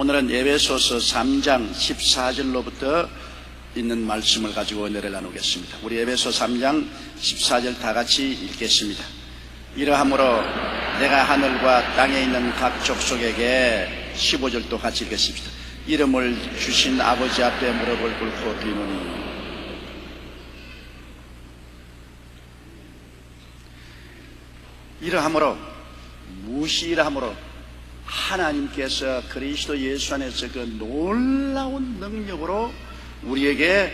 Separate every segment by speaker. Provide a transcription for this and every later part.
Speaker 1: 오늘은 에베소서 3장 14절로부터 있는 말씀을 가지고 은혜를 나누겠습니다. 우리 에베소 3장 14절 다 같이 읽겠습니다. 이러함으로 내가 하늘과 땅에 있는 각 족속에게 15절도 같이 읽겠습니다. 이름을 주신 아버지 앞에 무릎을 꿇고 비노니. 이러함으로, 무엇이 이러함으로? 하나님께서 그리스도 예수 안에서 그 놀라운 능력으로 우리에게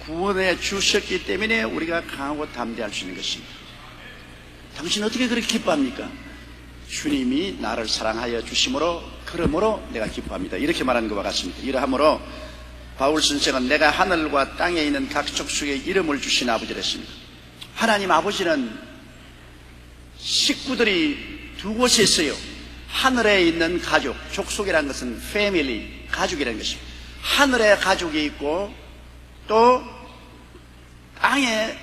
Speaker 1: 구원해 주셨기 때문에 우리가 강하고 담대할 수 있는 것입니다. 당신 어떻게 그렇게 기뻐합니까? 주님이 나를 사랑하여 주심으로, 그러므로 내가 기뻐합니다. 이렇게 말하는 것과 같습니다. 이러함으로 바울 선생은 내가 하늘과 땅에 있는 각 족속에 이름을 주신 아버지를 했습니다. 하나님 아버지는 식구들이 두 곳에 있어요. 하늘에 있는 가족, 족속이라는 것은 패밀리, 가족이라는 것입니다. 하늘에 가족이 있고 또 땅에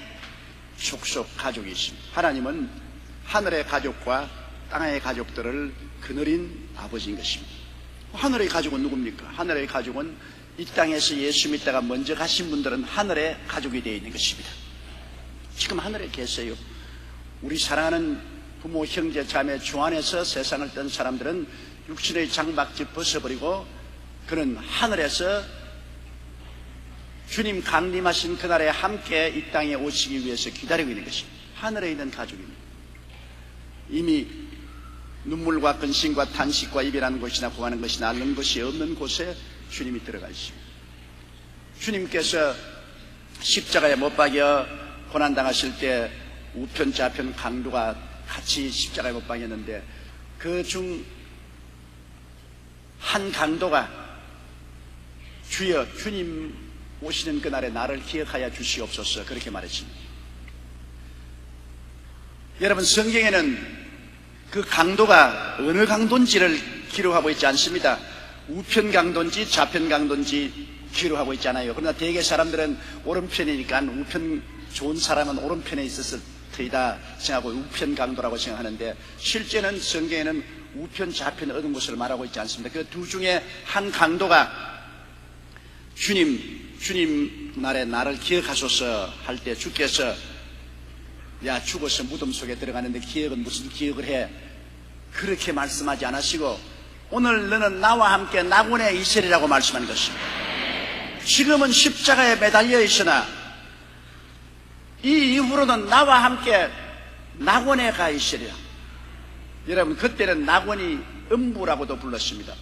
Speaker 1: 족속, 가족이 있습니다. 하나님은 하늘의 가족과 땅의 가족들을 거느린 아버지인 것입니다. 하늘의 가족은 누굽니까? 하늘의 가족은 이 땅에서 예수 믿다가 먼저 가신 분들은 하늘의 가족이 되어 있는 것입니다. 지금 하늘에 계세요. 우리 사랑하는 부모, 형제, 자매 주 안에서 세상을 떤 사람들은 육신의 장막지 벗어버리고 그는 하늘에서 주님 강림하신 그날에 함께 이 땅에 오시기 위해서 기다리고 있는 것입니다. 하늘에 있는 가족입니다. 이미 눈물과 근심과 탄식과 이별하는 것이나 구하는 것이나 앓는 것이 없는 곳에 주님이 들어가 있습니다. 주님께서 십자가에 못 박여 고난당하실 때 우편 좌편 강도가 같이 십자가에 못 박였는데 그 중 한 강도가 주여, 주님 오시는 그날에 나를 기억하여 주시옵소서, 그렇게 말했습니다. 여러분, 성경에는 그 강도가 어느 강도인지를 기록하고 있지 않습니다. 우편 강도인지 좌편 강도인지 기록하고 있지 않아요. 그러나 대개 사람들은 오른편이니까 우편 좋은 사람은 오른편에 있어서 터이다 생각하고 우편 강도라고 생각하는데, 실제는 성경에는 우편 좌편 얻은 것을 말하고 있지 않습니다. 그 두 중에 한 강도가 주님 날에 나를 기억하소서 할 때 주께서 야, 죽어서 무덤 속에 들어가는데 기억은 무슨 기억을 해? 그렇게 말씀하지 않으시고 오늘 너는 나와 함께 낙원에 있으리라고 말씀하는 것입니다. 지금은 십자가에 매달려 있으나 이 이후로는 나와 함께 낙원에 가 있으리라. 여러분, 그때는 낙원이 음부라고도 불렀습니다.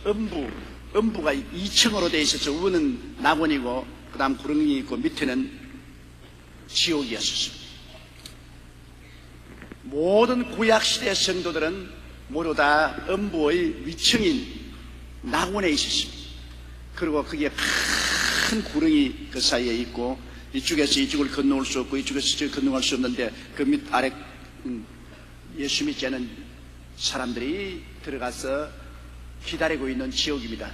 Speaker 1: 음부가 2층으로 되어 있어서 위는 낙원이고 그 다음 구렁이 있고 밑에는 지옥이었습니다. 모든 구약시대 성도들은 모두 다 음부의 위층인 낙원에 있었습니다. 그리고 그게 큰 구렁이 그 사이에 있고 이쪽에서 이쪽을 건너올 수 없고 이쪽에서 이쪽을 건너갈 수 없는데 그 밑 아래 예수 믿지 않은 사람들이 들어가서 기다리고 있는 지옥입니다.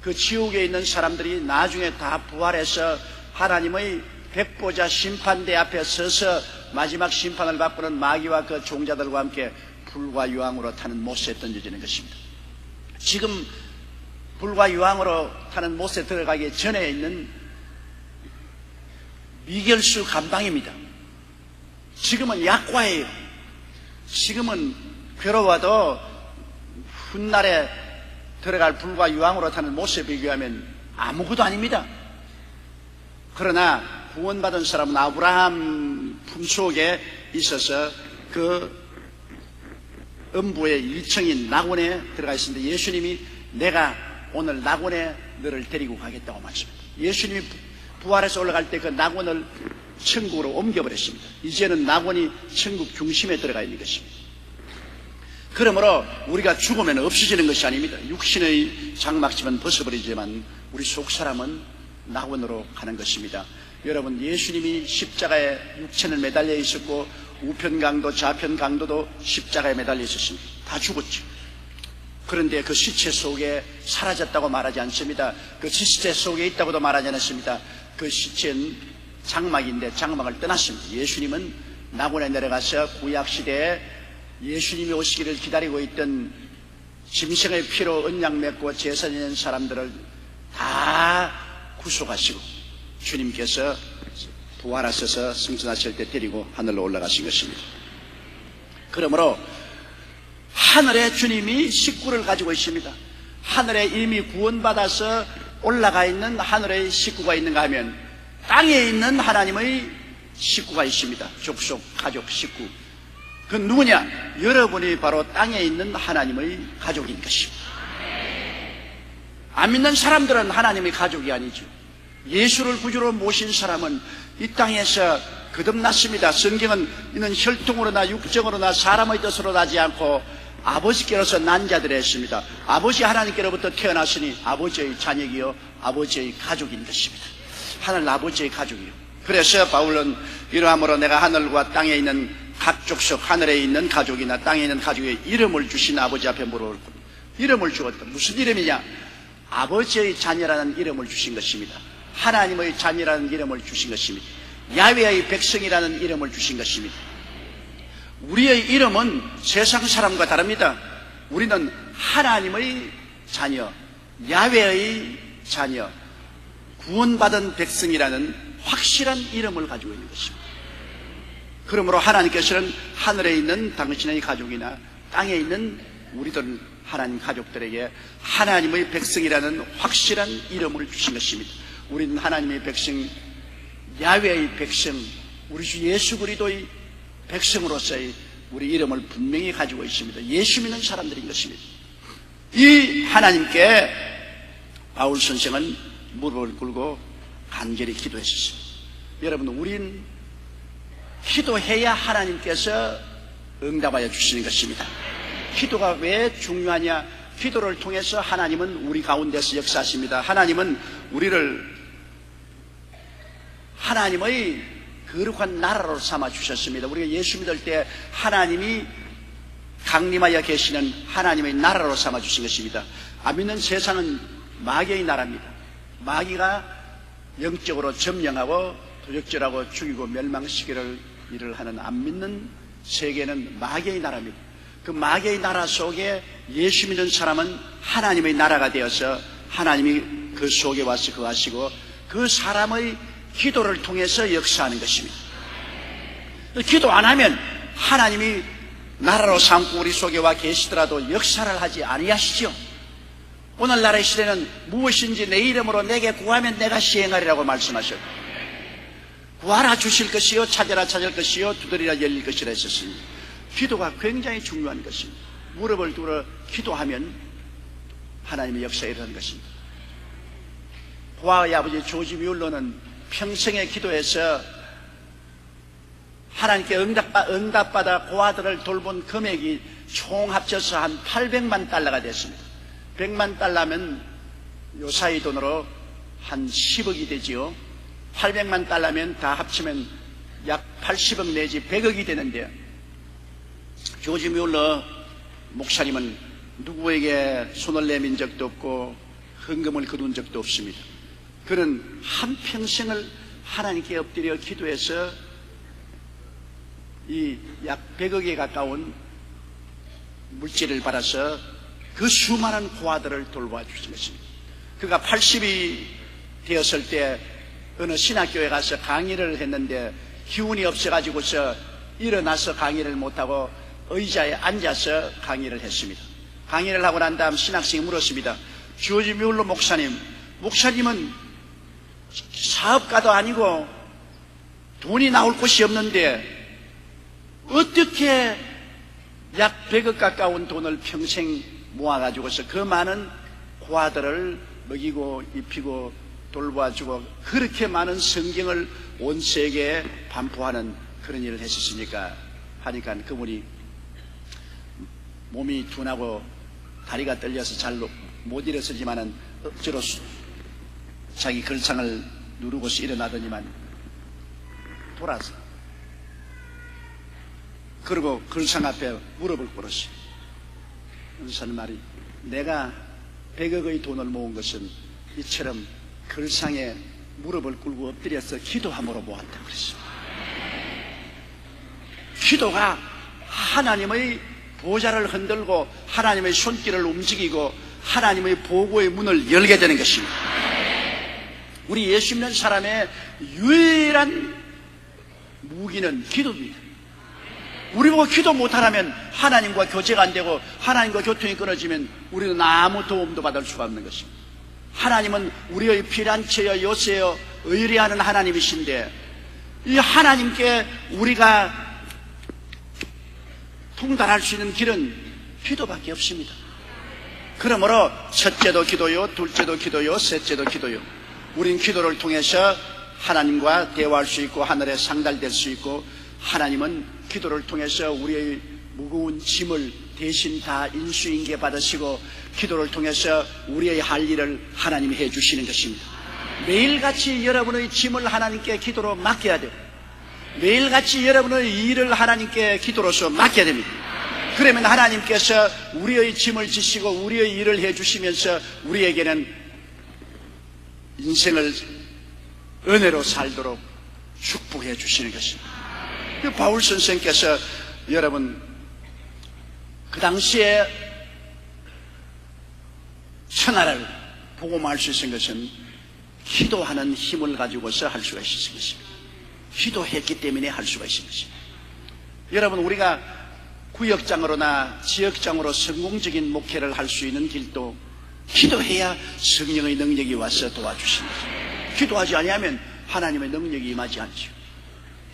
Speaker 1: 그 지옥에 있는 사람들이 나중에 다 부활해서 하나님의 백보자 심판대 앞에 서서 마지막 심판을 받고는 마귀와 그 종자들과 함께 불과 유황으로 타는 못에 던져지는 것입니다. 지금 불과 유황으로 타는 못에 들어가기 전에 있는 미결수 감방입니다. 지금은 약과예요. 지금은 괴로워도 훗날에 들어갈 불과 유황으로 타는 못에 비교하면 아무것도 아닙니다. 그러나 구원받은 사람은 아브라함 품속에 있어서 그 음부의 1층인 낙원에 들어가 있습니다. 예수님이 내가 오늘 낙원에 너를 데리고 가겠다고 말씀합니다. 예수님이 부활해서 올라갈 때 그 낙원을 천국으로 옮겨버렸습니다. 이제는 낙원이 천국 중심에 들어가 있는 것입니다. 그러므로 우리가 죽으면 없어지는 것이 아닙니다. 육신의 장막집은 벗어버리지만 우리 속사람은 낙원으로 가는 것입니다. 여러분, 예수님이 십자가에 육체는 매달려 있었고 우편 강도 좌편 강도도 십자가에 매달려 있었습니다. 다 죽었죠. 그런데 그 시체 속에 사라졌다고 말하지 않습니다. 그 시체 속에 있다고도 말하지 않습니다. 그 시체는 장막인데 장막을 떠났습니다. 예수님은 낙원에 내려가서 구약시대에 예수님이 오시기를 기다리고 있던 짐승의 피로 언약 맺고 제사 지낸 사람들을 다 구속하시고 주님께서 부활하셔서 승천하실 때 데리고 하늘로 올라가신 것입니다. 그러므로 하늘에 주님이 식구를 가지고 있습니다. 하늘에 이미 구원받아서 올라가 있는 하늘의 식구가 있는가 하면 땅에 있는 하나님의 식구가 있습니다. 족속, 가족, 식구. 그 누구냐? 여러분이 바로 땅에 있는 하나님의 가족인 것입니다. 안 믿는 사람들은 하나님의 가족이 아니죠. 예수를 구주로 모신 사람은 이 땅에서 거듭났습니다. 성경은 이는 혈통으로나 육정으로나 사람의 뜻으로 나지 않고 아버지께로서 난 자들이 했습니다. 아버지 하나님께로부터 태어났으니 아버지의 자녀이요 아버지의 가족인 것입니다. 하늘 아버지의 가족이요. 그래서 바울은 이러함으로 내가 하늘과 땅에 있는 각 족속, 하늘에 있는 가족이나 땅에 있는 가족의 이름을 주신 아버지 앞에 물어볼 겁니다. 이름을 주었다. 무슨 이름이냐? 아버지의 자녀라는 이름을 주신 것입니다. 하나님의 자녀라는 이름을 주신 것입니다. 야훼의 백성이라는 이름을 주신 것입니다. 우리의 이름은 세상 사람과 다릅니다. 우리는 하나님의 자녀, 야훼의 자녀, 구원받은 백성이라는 확실한 이름을 가지고 있는 것입니다. 그러므로 하나님께서는 하늘에 있는 당신의 가족이나 땅에 있는 우리들 하나님 가족들에게 하나님의 백성이라는 확실한 이름을 주신 것입니다. 우리는 하나님의 백성, 야훼의 백성, 우리 주 예수 그리스도의 백성으로서의 우리 이름을 분명히 가지고 있습니다. 예수 믿는 사람들인 것입니다. 이 하나님께 바울 선생은 무릎을 꿇고 간절히 기도했습니다. 여러분, 우린 기도해야 하나님께서 응답하여 주시는 것입니다. 기도가 왜 중요하냐? 기도를 통해서 하나님은 우리 가운데서 역사하십니다. 하나님은 우리를 하나님의 거룩한 나라로 삼아 주셨습니다. 우리가 예수 믿을 때 하나님이 강림하여 계시는 하나님의 나라로 삼아 주신 것입니다. 안 믿는 세상은 마귀의 나라입니다. 마귀가 영적으로 점령하고 도적질하고 죽이고 멸망시키를 일을 하는 안 믿는 세계는 마귀의 나라입니다. 그 마귀의 나라 속에 예수 믿는 사람은 하나님의 나라가 되어서 하나님이 그 속에 와서 거하시고 그 사람의 기도를 통해서 역사하는 것입니다. 기도 안 하면 하나님이 나라로 삼고 우리 속에 와 계시더라도 역사를 하지 아니하시죠. 오늘날의 시대는 무엇인지 내 이름으로 내게 구하면 내가 시행하리라고 말씀하셨고, 구하라 주실 것이요 찾으라 찾을 것이요 두드리라 열릴 것이라 했었습니다. 기도가 굉장히 중요한 것입니다. 무릎을 꿇어 기도하면 하나님의 역사에 일어나는 것입니다. 고아의 아버지 조지 뮬러는 평생에 기도해서 하나님께 응답받아 고아들을 돌본 금액이 총 합쳐서 한 800만 달러가 됐습니다. 100만 달러면 요사이 돈으로 한 10억이 되지요. 800만 달러면 다 합치면 약 80억 내지 100억이 되는데, 조지 뮬러 목사님은 누구에게 손을 내민 적도 없고 헌금을 거둔 적도 없습니다. 그는 한평생을 하나님께 엎드려 기도해서 이 약 100억에 가까운 물질을 받아서 그 수많은 고아들을 돌봐 주신 것입니다. 그가 80이 되었을 때 어느 신학교에 가서 강의를 했는데 기운이 없어가지고서 일어나서 강의를 못하고 의자에 앉아서 강의를 했습니다. 강의를 하고 난 다음 신학생이 물었습니다. 조지 뮬러 목사님은 사업가도 아니고 돈이 나올 곳이 없는데 어떻게 약 100억 가까운 돈을 평생 모아가지고서 그 많은 고아들을 먹이고 입히고 돌봐주고 그렇게 많은 성경을 온 세계에 반포하는 그런 일을 했었습니까? 하니까 그분이 몸이 둔하고 다리가 떨려서 잘 못 일어서지만은 억지로 자기 걸상을 누르고서 일어나더니만 돌아서 그리고 걸상 앞에 무릎을 꿇었어요. 그러는 말이, 내가 100억의 돈을 모은 것은 이처럼 걸상에 무릎을 꿇고 엎드려서 기도함으로 모았다 그랬어요. 기도가 하나님의 보좌를 흔들고 하나님의 손길을 움직이고 하나님의 보고의 문을 열게 되는 것입니다. 우리 예수 믿는 사람의 유일한 무기는 기도입니다. 우리 보고 기도 못하라면 하나님과 교제가 안 되고 하나님과 교통이 끊어지면 우리는 아무 도움도 받을 수가 없는 것입니다. 하나님은 우리의 피난처여 요새여 의뢰하는 하나님이신데, 이 하나님께 우리가 통달할 수 있는 길은 기도밖에 없습니다. 그러므로 첫째도 기도요, 둘째도 기도요, 셋째도 기도요. 우린 기도를 통해서 하나님과 대화할 수 있고 하늘에 상달될 수 있고, 하나님은 기도를 통해서 우리의 무거운 짐을 대신 다 인수인계 받으시고 기도를 통해서 우리의 할 일을 하나님이 해주시는 것입니다. 매일같이 여러분의 짐을 하나님께 기도로 맡겨야 돼요. 매일같이 여러분의 일을 하나님께 기도로서 맡겨야 됩니다. 그러면 하나님께서 우리의 짐을 지시고 우리의 일을 해주시면서 우리에게는 인생을 은혜로 살도록 축복해 주시는 것입니다. 그 바울 선생께서 여러분 그 당시에 천하를 복음할 수 있는 것은 기도하는 힘을 가지고서 할 수가 있었던 것입니다. 기도했기 때문에 할 수가 있는 것입니다. 여러분, 우리가 구역장으로나 지역장으로 성공적인 목회를 할 수 있는 길도 기도해야 성령의 능력이 와서 도와주십니다. 기도하지 아니하면 하나님의 능력이 임하지 않죠.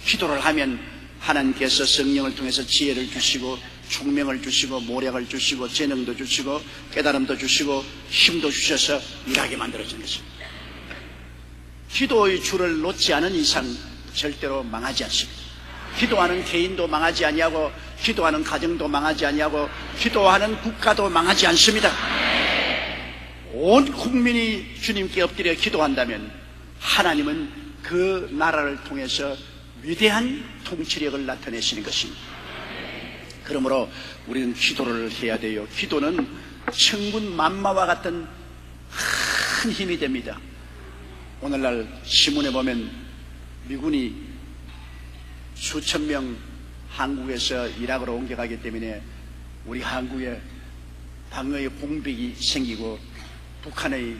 Speaker 1: 기도를 하면 하나님께서 성령을 통해서 지혜를 주시고 총명을 주시고 모략을 주시고 재능도 주시고 깨달음도 주시고 힘도 주셔서 일하게 만들어지는 것입니다. 기도의 줄을 놓지 않은 이상 절대로 망하지 않습니다. 기도하는 개인도 망하지 아니하고 기도하는 가정도 망하지 아니하고 기도하는 국가도 망하지 않습니다. 온 국민이 주님께 엎드려 기도한다면 하나님은 그 나라를 통해서 위대한 통치력을 나타내시는 것입니다. 그러므로 우리는 기도를 해야 돼요. 기도는 천군 만마와 같은 큰 힘이 됩니다. 오늘날 신문에 보면 미군이 수천 명 한국에서 이라크로 옮겨가기 때문에 우리 한국에 방어의 공백이 생기고 북한의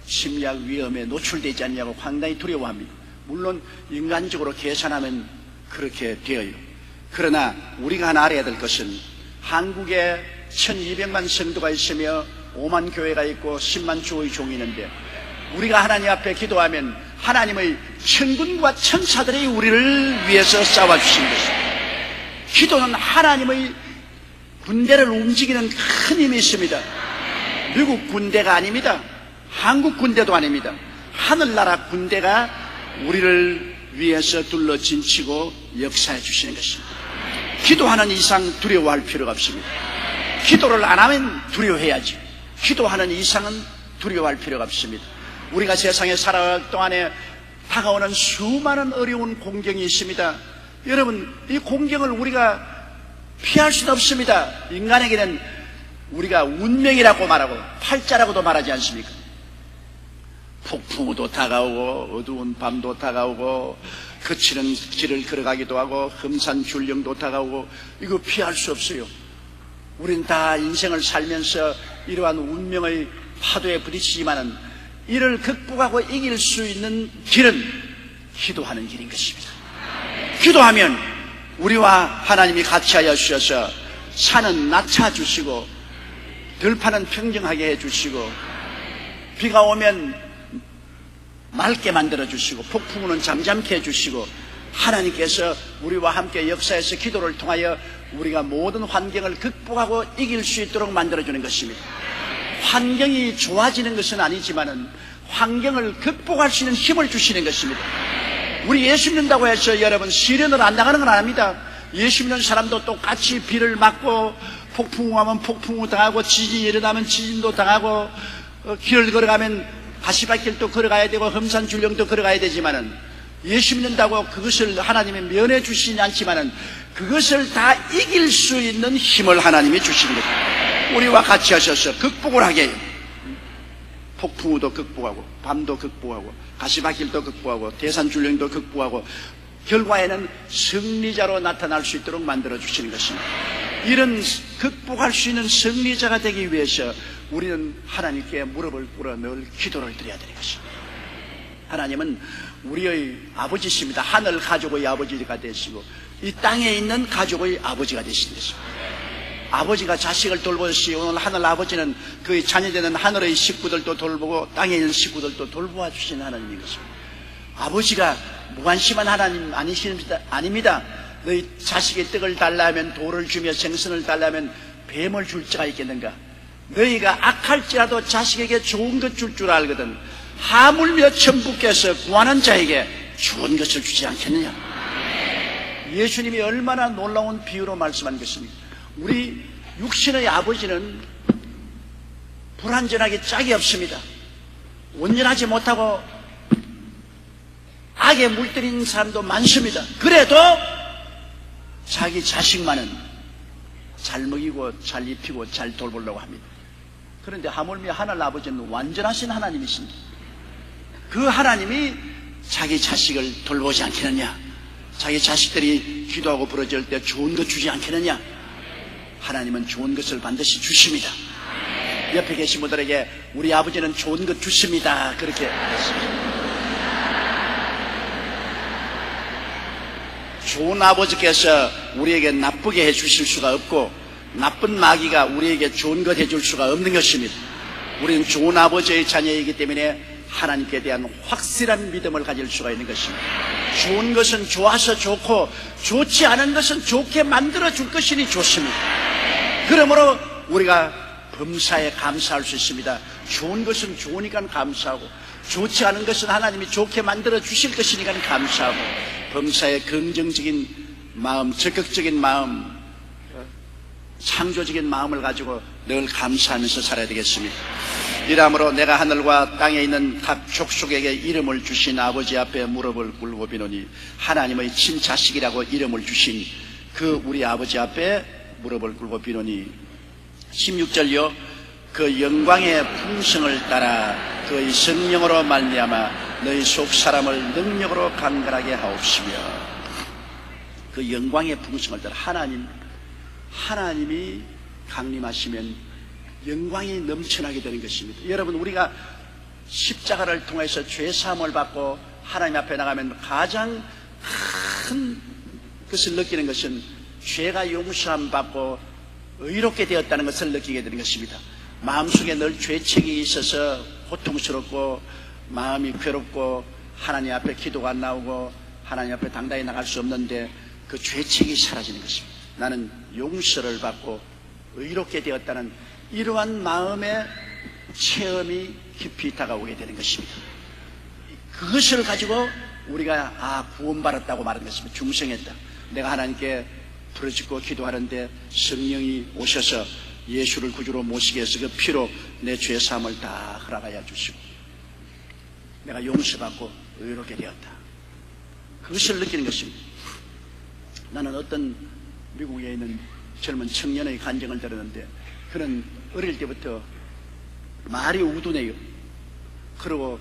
Speaker 1: 침략 위험에 노출되지 않냐고 상당히 두려워합니다. 물론 인간적으로 계산하면 그렇게 되어요. 그러나 우리가 하나 알아야 될 것은 한국에 1200만 성도가 있으며 5만 교회가 있고 10만 주의 종이 있는데 우리가 하나님 앞에 기도하면 하나님의 천군과 천사들이 우리를 위해서 싸워주신 것입니다. 기도는 하나님의 군대를 움직이는 큰 힘이 있습니다. 미국 군대가 아닙니다. 한국 군대도 아닙니다. 하늘나라 군대가 우리를 위해서 둘러 진치고 역사해 주시는 것입니다. 기도하는 이상 두려워할 필요가 없습니다. 기도를 안 하면 두려워해야지. 기도하는 이상은 두려워할 필요가 없습니다. 우리가 세상에 살아갈 동안에 다가오는 수많은 어려운 공경이 있습니다. 여러분, 이 공경을 우리가 피할 수는 없습니다. 인간에게는 우리가 운명이라고 말하고 팔자라고도 말하지 않습니까? 폭풍우도 다가오고 어두운 밤도 다가오고 거칠은 길을 걸어가기도 하고 험산줄령도 다가오고 이거 피할 수 없어요. 우린 다 인생을 살면서 이러한 운명의 파도에 부딪히지만은 이를 극복하고 이길 수 있는 길은 기도하는 길인 것입니다. 기도하면 우리와 하나님이 같이 하여 주셔서 산은 낮춰주시고 들판은 평정하게 해주시고 비가 오면 맑게 만들어주시고 폭풍우는 잠잠케 해주시고 하나님께서 우리와 함께 역사에서 기도를 통하여 우리가 모든 환경을 극복하고 이길 수 있도록 만들어주는 것입니다. 환경이 좋아지는 것은 아니지만은 환경을 극복할 수 있는 힘을 주시는 것입니다. 우리 예수 믿는다고 해서 여러분 시련을 안 당하는 건 아닙니다. 예수 믿는 사람도 똑같이 비를 맞고 폭풍우 하면 폭풍우 당하고 지진이 일어나면 지진도 당하고 길을 걸어가면 가시밭길도 걸어가야 되고 험산줄령도 걸어가야 되지만은 예수 믿는다고 그것을 하나님이 면해 주시지 않지만은 그것을 다 이길 수 있는 힘을 하나님이 주시는 겁니다. 우리와 같이 하셔서 극복을 하게 해요. 폭풍우도 극복하고 밤도 극복하고 가시밭길도 극복하고 대산줄령도 극복하고 결과에는 승리자로 나타날 수 있도록 만들어 주시는 것입니다. 이런 극복할 수 있는 승리자가 되기 위해서 우리는 하나님께 무릎을 꿇어 늘 기도를 드려야 되는 것입니다. 하나님은 우리의 아버지십니다. 하늘 가족의 아버지가 되시고 이 땅에 있는 가족의 아버지가 되신 것입니다. 아버지가 자식을 돌보듯이 오늘 하늘 아버지는 그의 자녀되는 하늘의 식구들도 돌보고 땅에 있는 식구들도 돌보아 주신 하나님인 것입니다. 아버지가 무관심한 하나님 아닙니다. 너희 자식의 떡을 달라 하면 돌을 주며 생선을 달라 하면 뱀을 줄 자가 있겠는가? 너희가 악할지라도 자식에게 좋은 것 줄 줄 알거든 하물며 천부께서 구하는 자에게 좋은 것을 주지 않겠느냐? 예수님이 얼마나 놀라운 비유로 말씀한 것입니까? 우리 육신의 아버지는 불완전하게 짝이 없습니다. 온전하지 못하고 악에 물들인 사람도 많습니다. 그래도 자기 자식만은 잘 먹이고 잘 입히고 잘 돌보려고 합니다. 그런데 하물며 하늘 아버지는 완전하신 하나님이십니다. 그 하나님이 자기 자식을 돌보지 않겠느냐? 자기 자식들이 기도하고 부르짖을 때 좋은 것 주지 않겠느냐? 하나님은 좋은 것을 반드시 주십니다. 옆에 계신 분들에게 우리 아버지는 좋은 것 주십니다. 그렇게 했습니다. 좋은 아버지께서 우리에게 나쁘게 해주실 수가 없고 나쁜 마귀가 우리에게 좋은 것 해줄 수가 없는 것입니다. 우리는 좋은 아버지의 자녀이기 때문에 하나님께 대한 확실한 믿음을 가질 수가 있는 것입니다. 좋은 것은 좋아서 좋고 좋지 않은 것은 좋게 만들어줄 것이니 좋습니다. 그러므로 우리가 범사에 감사할 수 있습니다. 좋은 것은 좋으니까 감사하고 좋지 않은 것은 하나님이 좋게 만들어 주실 것이니까 감사하고 범사에 긍정적인 마음, 적극적인 마음, 창조적인 마음을 가지고 늘 감사하면서 살아야 되겠습니다. 이러므로 내가 하늘과 땅에 있는 각 족속에게 이름을 주신 아버지 앞에 무릎을 꿇고 비노니 하나님의 친자식이라고 이름을 주신 그 우리 아버지 앞에 무릎을 꿇고 비노니 16절요 그 영광의 풍성을 따라 그의 성령으로 말미암아 너희 속 사람을 능력으로 강건하게 하옵시며 그 영광의 풍성을 따라 하나님이 강림하시면 영광이 넘쳐나게 되는 것입니다. 여러분 우리가 십자가를 통해서 죄사함을 받고 하나님 앞에 나가면 가장 큰 것을 느끼는 것은 죄가 용서함 받고 의롭게 되었다는 것을 느끼게 되는 것입니다. 마음속에 늘 죄책이 있어서 고통스럽고 마음이 괴롭고 하나님 앞에 기도가 안 나오고 하나님 앞에 당당히 나갈 수 없는데 그 죄책이 사라지는 것입니다. 나는 용서를 받고 의롭게 되었다는 이러한 마음의 체험이 깊이 다가오게 되는 것입니다. 그것을 가지고 우리가 구원받았다고 말하는 것입니다. 중생했다. 내가 하나님께 부르짖고 기도하는데 성령이 오셔서 예수를 구주로 모시게 해서 그 피로 내 죄사함을 다 허락하여 주시고 내가 용서받고 의롭게 되었다. 그것을 느끼는 것입니다. 나는 어떤 미국에 있는 젊은 청년의 간증을 들었는데 그는 어릴 때부터 말이 우둔해요. 그리고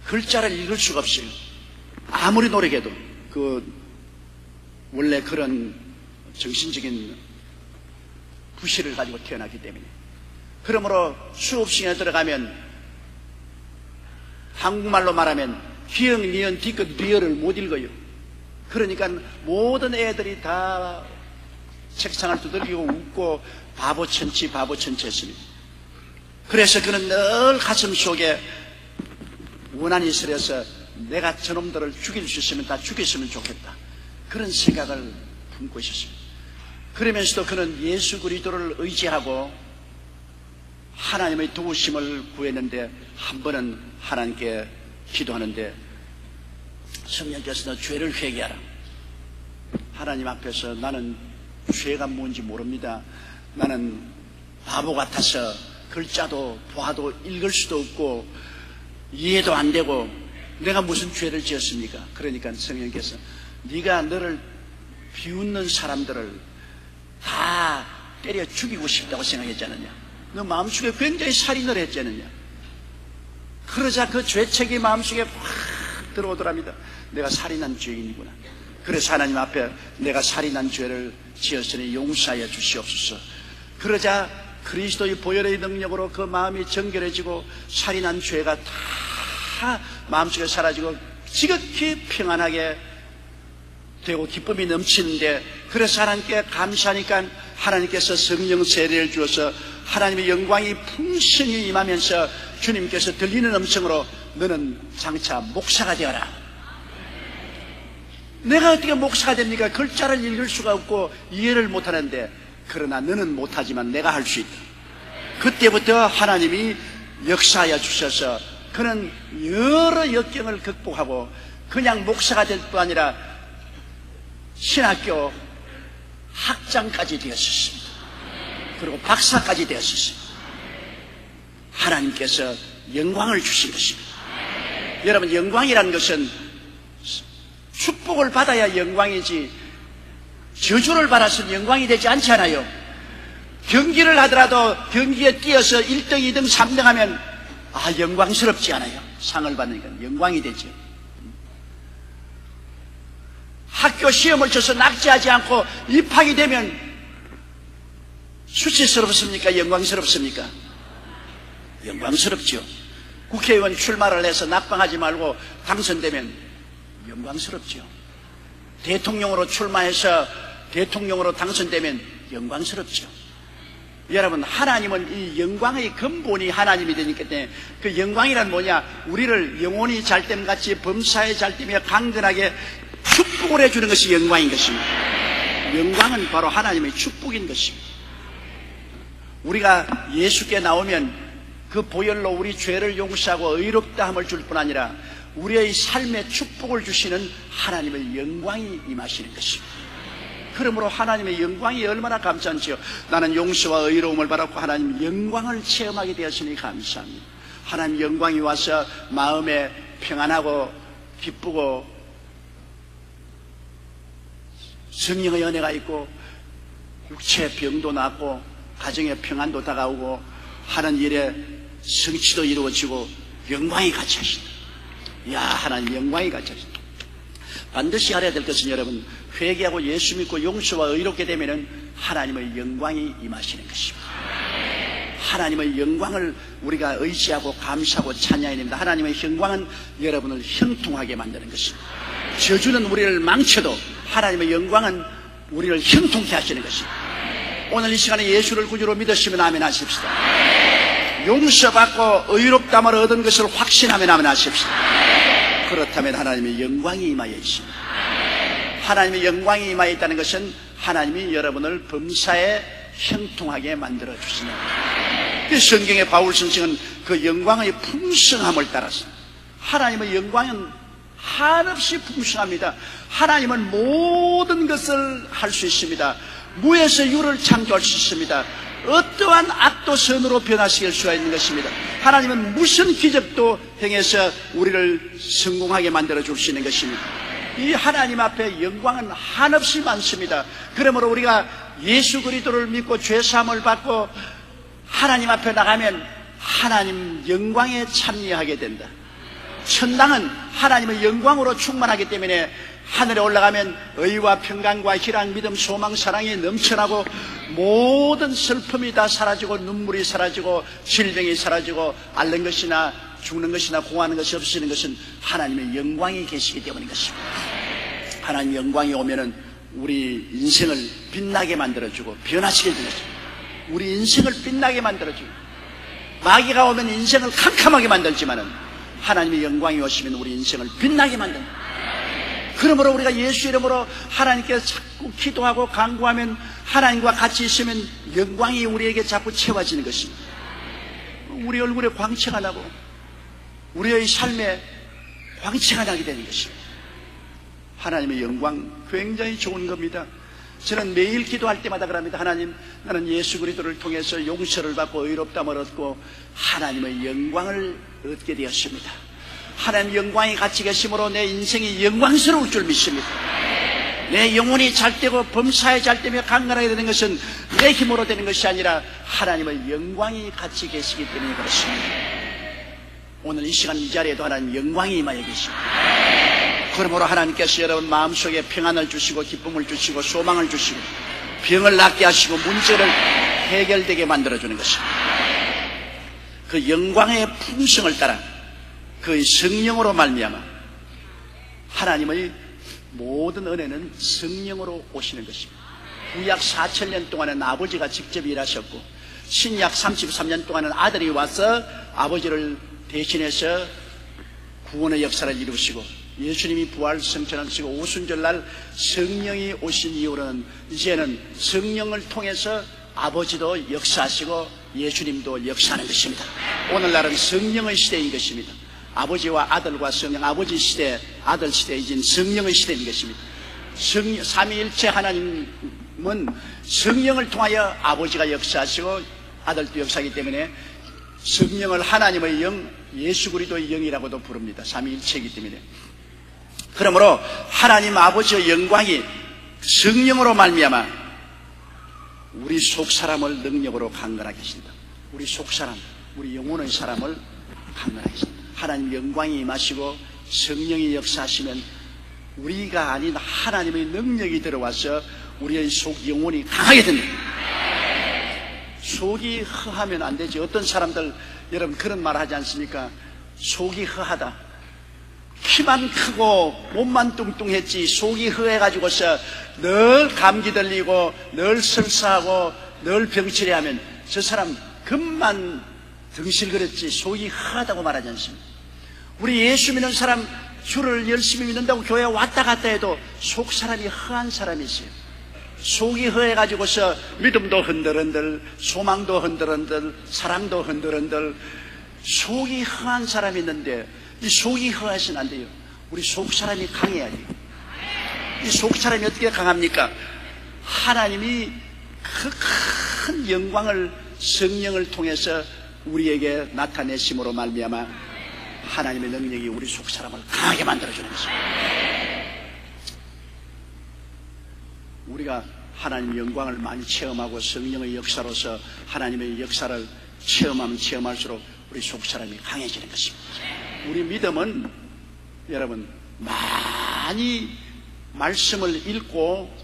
Speaker 1: 글자를 읽을 수가 없어요. 아무리 노력해도 원래 그런 정신적인 부실을 가지고 태어났기 때문에 그러므로 수업 시간에 들어가면 한국말로 말하면 기역, 니은, 디귿, 리을을 못 읽어요. 그러니까 모든 애들이 다 책상을 두들기고 웃고 바보천치 했습니다. 그래서 그는 늘 가슴 속에 원한이 있으려서 내가 저놈들을 죽일 수 있으면 다 죽였으면 좋겠다. 그런 생각을 품고 있었습니다. 그러면서도 그는 예수 그리스도를 의지하고 하나님의 도우심을 구했는데 한 번은 하나님께 기도하는데 성령께서 너 죄를 회개하라. 하나님 앞에서 나는 죄가 뭔지 모릅니다. 나는 바보 같아서 글자도 봐도 읽을 수도 없고 이해도 안 되고 내가 무슨 죄를 지었습니까? 그러니까 성령께서 네가 너를 비웃는 사람들을 다 때려 죽이고 싶다고 생각했지 않느냐? 너 마음속에 굉장히 살인을 했지 않느냐? 그러자 그 죄책이 마음속에 확 들어오더랍니다. 내가 살인한 죄인이구나. 그래서 하나님 앞에 내가 살인한 죄를 지었으니 용서하여 주시옵소서. 그러자 그리스도의 보혈의 능력으로 그 마음이 정결해지고 살인한 죄가 다 마음속에 사라지고 지극히 평안하게 되고 기쁨이 넘치는데, 그래서 하나님께 감사하니까 하나님께서 성령 세례를 주어서 하나님의 영광이 풍성히 임하면서 주님께서 들리는 음성으로 너는 장차 목사가 되어라. 내가 어떻게 목사가 됩니까? 글자를 읽을 수가 없고 이해를 못하는데, 그러나 너는 못하지만 내가 할 수 있다. 그때부터 하나님이 역사하여 주셔서 그는 여러 역경을 극복하고 그냥 목사가 될 뿐 아니라 신학교 학장까지 되었습니다. 그리고 박사까지 되었습니다. 하나님께서 영광을 주신 것입니다. 여러분, 영광이라는 것은 축복을 받아야 영광이지 저주를 받아서는 영광이 되지 않잖아요. 경기를 하더라도 경기에 뛰어서 1등, 2등, 3등 하면 영광스럽지 않아요. 상을 받으니까 영광이 되죠. 학교 시험을 쳐서 낙제하지 않고 입학이 되면 수치스럽습니까? 영광스럽습니까? 영광스럽죠. 국회의원 출마를 해서 낙방하지 말고 당선되면 영광스럽죠. 대통령으로 출마해서 대통령으로 당선되면 영광스럽죠. 여러분, 하나님은 이 영광의 근본이 하나님이 되니까 때문에 그 영광이란 뭐냐? 우리를 영혼이 잘됨같이 범사에 잘되며 강건하게 축복을 해주는 것이 영광인 것입니다. 영광은 바로 하나님의 축복인 것입니다. 우리가 예수께 나오면 그 보혈로 우리 죄를 용서하고 의롭다함을 줄 뿐 아니라 우리의 삶에 축복을 주시는 하나님의 영광이 임하시는 것입니다. 그러므로 하나님의 영광이 얼마나 감사한지요. 나는 용서와 의로움을 받았고 하나님 영광을 체험하게 되었으니 감사합니다. 하나님 영광이 와서 마음에 평안하고 기쁘고 성령의 은혜가 있고 육체의 병도 낫고 가정의 평안도 다가오고 하는 일에 성취도 이루어지고 영광이 같이 하신다. 이야, 하나님 영광이 같이 하신다. 반드시 알아야 될 것은 여러분, 회개하고 예수 믿고 용서와 의롭게 되면은 하나님의 영광이 임하시는 것입니다. 하나님의 영광을 우리가 의지하고 감사하고 찬양해야 됩니다. 하나님의 영광은 여러분을 형통하게 만드는 것입니다. 저주는 우리를 망쳐도 하나님의 영광은 우리를 형통케 하시는 것입니다. 오늘 이 시간에 예수를 구주로 믿으시면 아멘 하십시다. 용서받고 의롭다함을 얻은 것을 확신하면 아멘 하십시다. 그렇다면 하나님의 영광이 임하여 있습니다. 하나님의 영광이 임하여 있다는 것은 하나님이 여러분을 범사에 형통하게 만들어 주시는 거예요. 성경의 바울 선생은 그 영광의 풍성함을 따라서, 하나님의 영광은 한없이 풍성합니다. 하나님은 모든 것을 할 수 있습니다. 무에서 유를 창조할 수 있습니다. 어떠한 악도 선으로 변화시킬 수가 있는 것입니다. 하나님은 무슨 기적도 행해서 우리를 성공하게 만들어 줄 수 있는 것입니다. 이 하나님 앞에 영광은 한없이 많습니다. 그러므로 우리가 예수 그리스도를 믿고 죄사함을 받고 하나님 앞에 나가면 하나님 영광에 참여하게 된다. 천당은 하나님의 영광으로 충만하기 때문에 하늘에 올라가면 의와 평강과 희락, 믿음, 소망, 사랑이 넘쳐나고 모든 슬픔이 다 사라지고 눈물이 사라지고 질병이 사라지고 앓는 것이나 죽는 것이나 공하는 것이 없어지는 것은 하나님의 영광이 계시기 때문인 것입니다. 하나님 영광이 오면은 우리 인생을 빛나게 만들어주고 변화시킬 것입니다. 우리 인생을 빛나게 만들어주고, 마귀가 오면 인생을 캄캄하게 만들지만은 하나님의 영광이 오시면 우리 인생을 빛나게 만듭니다. 그러므로 우리가 예수 이름으로 하나님께 자꾸 기도하고 간구하면, 하나님과 같이 있으면 영광이 우리에게 자꾸 채워지는 것입니다. 우리 얼굴에 광채가 나고 우리의 삶에 광채가 나게 되는 것입니다. 하나님의 영광 굉장히 좋은 겁니다. 저는 매일 기도할 때마다 그럽니다. 하나님, 나는 예수 그리스도를 통해서 용서를 받고 의롭다함을 얻고 하나님의 영광을 얻게 되었습니다. 하나님 영광이 같이 계심으로 내 인생이 영광스러울 줄 믿습니다. 내 영혼이 잘되고 범사에 잘되며 강건하게 되는 것은 내 힘으로 되는 것이 아니라 하나님의 영광이 같이 계시기 때문에 그렇습니다. 오늘 이 시간 이 자리에도 하나님 영광이 임하여 계십니다. 그러므로 하나님께서 여러분 마음속에 평안을 주시고 기쁨을 주시고 소망을 주시고 병을 낫게 하시고 문제를 해결되게 만들어주는 것입니다. 그 영광의 풍성을 따라 그 성령으로 말미암아 하나님의 모든 은혜는 성령으로 오시는 것입니다. 구약 4,000년 동안은 아버지가 직접 일하셨고 신약 33년 동안은 아들이 와서 아버지를 대신해서 구원의 역사를 이루시고 예수님이 부활 성천하시고 오순절날 성령이 오신 이후로는 이제는 성령을 통해서 아버지도 역사하시고 예수님도 역사하는 것입니다. 오늘날은 성령의 시대인 것입니다. 아버지와 아들과 성령, 아버지 시대, 아들 시대, 이제 성령의 시대인 것입니다. 삼위일체 하나님은 성령을 통하여 아버지가 역사하시고 아들도 역사하기 때문에 성령을 하나님의 영, 예수 그리스도의 영이라고도 부릅니다. 삼위일체이기 때문에. 그러므로 하나님 아버지의 영광이 성령으로 말미암아 우리 속 사람을 능력으로 강건하게 하신다. 우리 속 사람, 우리 영혼의 사람을 강건하게 하신다. 하나님 영광이 임하시고 성령이 역사하시면 우리가 아닌 하나님의 능력이 들어와서 우리의 속 영혼이 강하게 됩니다. 속이 허하면 안 되지. 어떤 사람들 여러분 그런 말 하지 않습니까? 속이 허하다. 키만 크고 몸만 뚱뚱했지 속이 허해가지고서 늘 감기 들리고 늘 설사하고 늘 병치레하면 저 사람 금만 등실거렸지 속이 허하다고 말하지 않습니까? 우리 예수 믿는 사람 주를 열심히 믿는다고 교회 왔다 갔다 해도 속 사람이 허한 사람이 있어요. 속이 허해가지고서 믿음도 흔들흔들, 소망도 흔들흔들, 사랑도 흔들흔들, 속이 허한 사람이 있는데 이 속이 허하시면 안 돼요. 우리 속 사람이 강해야 돼요. 이 속 사람이 어떻게 강합니까? 하나님이 그 큰 영광을 성령을 통해서 우리에게 나타내심으로 말미암아 하나님의 능력이 우리 속 사람을 강하게 만들어주는 것입니다. 우리가 하나님의 영광을 많이 체험하고 성령의 역사로서 하나님의 역사를 체험하면 체험할수록 우리 속 사람이 강해지는 것입니다. 우리 믿음은 여러분 많이 말씀을 읽고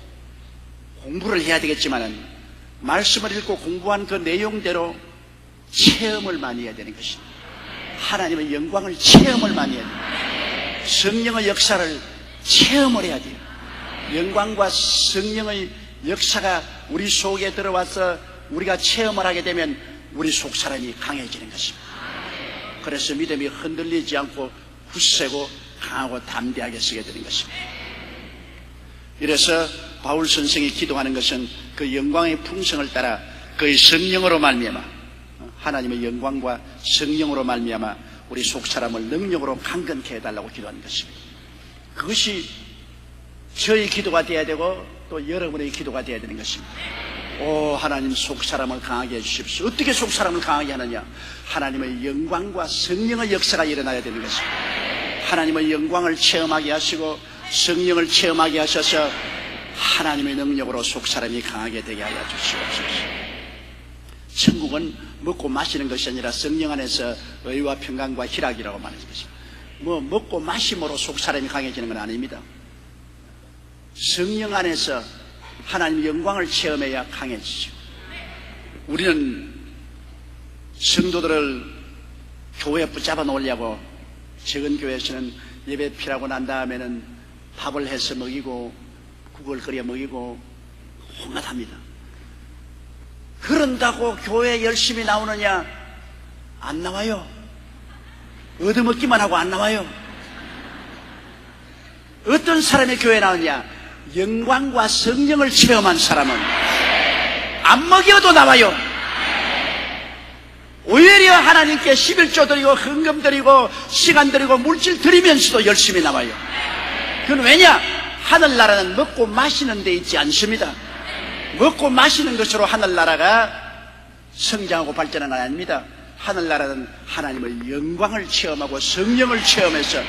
Speaker 1: 공부를 해야 되겠지만은 말씀을 읽고 공부한 그 내용대로 체험을 많이 해야 되는 것입니다. 하나님의 영광을 체험을 많이 해야 돼요. 성령의 역사를 체험을 해야 돼요. 영광과 성령의 역사가 우리 속에 들어와서 우리가 체험을 하게 되면 우리 속 사람이 강해지는 것입니다. 그래서 믿음이 흔들리지 않고 굳세고 강하고 담대하게 서게 되는 것입니다. 이래서 바울 선생이 기도하는 것은 그 영광의 풍성을 따라 그의 성령으로 말미암아 하나님의 영광과 성령으로 말미암아 우리 속 사람을 능력으로 강건케 해달라고 기도하는 것입니다. 그것이 저의 기도가 되어야 되고 또 여러분의 기도가 되어야 되는 것입니다. 오 하나님 속 사람을 강하게 해주십시오. 어떻게 속 사람을 강하게 하느냐? 하나님의 영광과 성령의 역사가 일어나야 되는 것입니다. 하나님의 영광을 체험하게 하시고 성령을 체험하게 하셔서 하나님의 능력으로 속 사람이 강하게 되게 하여 주시옵소서. 천국은 먹고 마시는 것이 아니라 성령 안에서 의와 평강과 희락이라고 말하는 것입니다. 뭐 먹고 마심으로 속 사람이 강해지는 건 아닙니다. 성령 안에서 하나님의 영광을 체험해야 강해지죠. 우리는 성도들을 교회에 붙잡아 놓으려고 적은 교회에서는 예배 피라고 난 다음에는 밥을 해서 먹이고 국을 끓여 먹이고 홍합합니다. 그런다고 교회에 열심히 나오느냐? 안 나와요. 얻어먹기만 하고 안 나와요. 어떤 사람이 교회에 나오냐? 영광과 성령을 체험한 사람은 안 먹여도 나와요. 오히려 하나님께 11조 드리고 헌금 드리고 시간 드리고 물질 드리면서도 열심히 나와요. 그건 왜냐? 하늘나라는 먹고 마시는 데 있지 않습니다. 먹고 마시는 것으로 하늘나라가 성장하고 발전하는 게 아닙니다. 하늘나라는 하나님의 영광을 체험하고 성령을 체험해서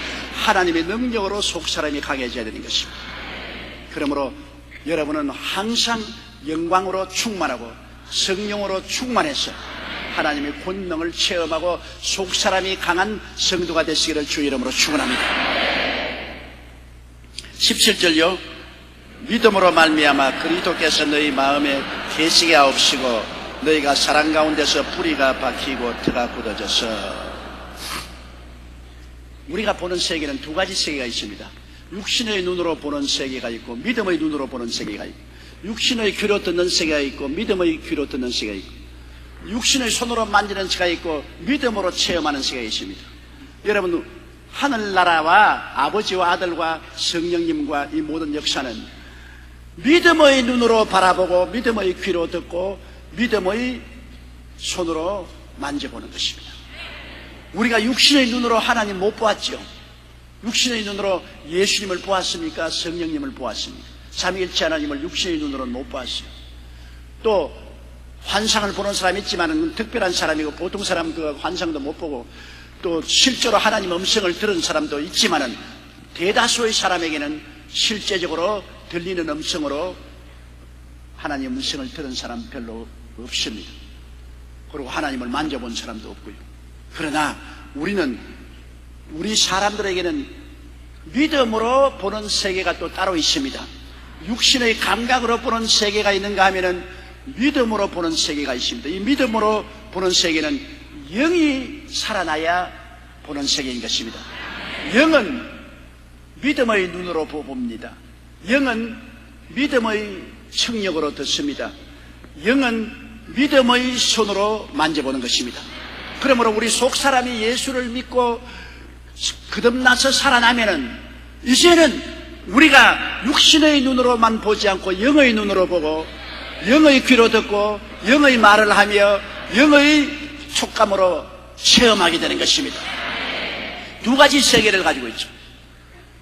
Speaker 1: 하나님의 능력으로 속사람이 강해져야 되는 것입니다. 그러므로 여러분은 항상 영광으로 충만하고 성령으로 충만해서 하나님의 권능을 체험하고 속사람이 강한 성도가 되시기를 주 이름으로 축원합니다. 17절요. 믿음으로 말미암아 그리스도께서 너희 마음에 계시게 하옵시고 너희가 사랑 가운데서 뿌리가 박히고 터가 굳어져서. 우리가 보는 세계는 두 가지 세계가 있습니다. 육신의 눈으로 보는 세계가 있고 믿음의 눈으로 보는 세계가 있고, 육신의 귀로 듣는 세계가 있고 믿음의 귀로 듣는 세계가 있고, 육신의 손으로 만지는 세계가 있고 믿음으로 체험하는 세계가 있습니다. 여러분, 하늘나라와 아버지와 아들과 성령님과 이 모든 역사는 믿음의 눈으로 바라보고 믿음의 귀로 듣고 믿음의 손으로 만져보는 것입니다. 우리가 육신의 눈으로 하나님 못 보았죠. 육신의 눈으로 예수님을 보았습니까? 성령님을 보았습니까? 삼위일체 하나님을 육신의 눈으로는 못 보았어요. 또 환상을 보는 사람이 있지만 특별한 사람이고 보통 사람은 그 환상도 못 보고 또 실제로 하나님 음성을 들은 사람도 있지만은 대다수의 사람에게는 실제적으로 들리는 음성으로 하나님 음성을 들은 사람 별로 없습니다. 그리고 하나님을 만져본 사람도 없고요. 그러나 우리 사람들에게는 믿음으로 보는 세계가 또 따로 있습니다. 육신의 감각으로 보는 세계가 있는가 하면은 믿음으로 보는 세계가 있습니다. 이 믿음으로 보는 세계는 영이 살아나야 보는 세계인 것입니다. 영은 믿음의 눈으로 봅니다. 영은 믿음의 청력으로 듣습니다. 영은 믿음의 손으로 만져보는 것입니다. 그러므로 우리 속 사람이 예수를 믿고 거듭나서 살아나면은 이제는 우리가 육신의 눈으로만 보지 않고 영의 눈으로 보고 영의 귀로 듣고 영의 말을 하며 영의 촉감으로 체험하게 되는 것입니다. 두 가지 세계를 가지고 있죠.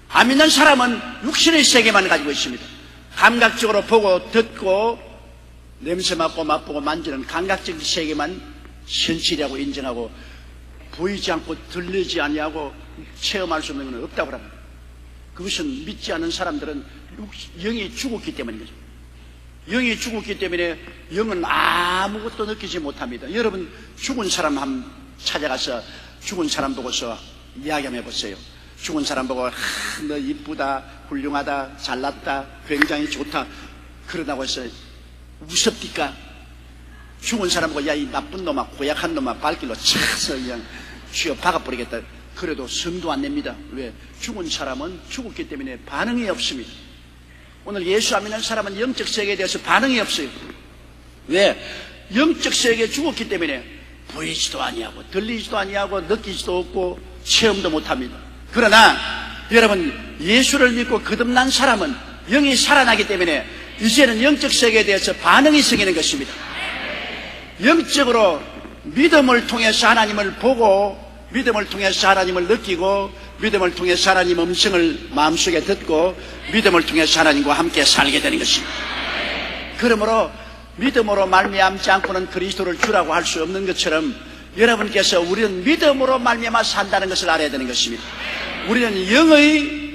Speaker 1: 안 믿는 사람은 육신의 세계만 가지고 있습니다. 감각적으로 보고 듣고 냄새 맡고 맛보고 만지는 감각적 세계만 현실이라고 인정하고 보이지 않고 들리지 아니하고 체험할 수 없는 것은 없다고 합니다. 그것은 믿지 않는 사람들은 영이 죽었기 때문입니다. 영이 죽었기 때문에 영은 아무것도 느끼지 못합니다. 여러분, 죽은 사람 한번 찾아가서 죽은 사람 보고서 이야기 한번 해보세요. 죽은 사람 보고 너 이쁘다, 훌륭하다, 잘났다, 굉장히 좋다 그러다고 해서 무섭니까? 죽은 사람 보고 야, 이 나쁜 놈아, 고약한 놈아 발길로 차서 그냥 쥐어 박아버리겠다 그래도 성도 안 냅니다. 왜? 죽은 사람은 죽었기 때문에 반응이 없습니다. 오늘 예수 안 믿는 사람은 영적 세계에 대해서 반응이 없어요. 왜? 영적 세계에 죽었기 때문에 보이지도 아니하고 들리지도 아니하고 느끼지도 없고 체험도 못합니다. 그러나 여러분, 예수를 믿고 거듭난 사람은 영이 살아나기 때문에 이제는 영적 세계에 대해서 반응이 생기는 것입니다. 영적으로 믿음을 통해서 하나님을 보고 믿음을 통해서 하나님을 느끼고 믿음을 통해서 하나님 음성을 마음속에 듣고 믿음을 통해서 하나님과 함께 살게 되는 것입니다. 그러므로 믿음으로 말미암지 않고는 그리스도를 주라고 할 수 없는 것처럼 여러분께서 우리는 믿음으로 말미암아 산다는 것을 알아야 되는 것입니다. 우리는 영의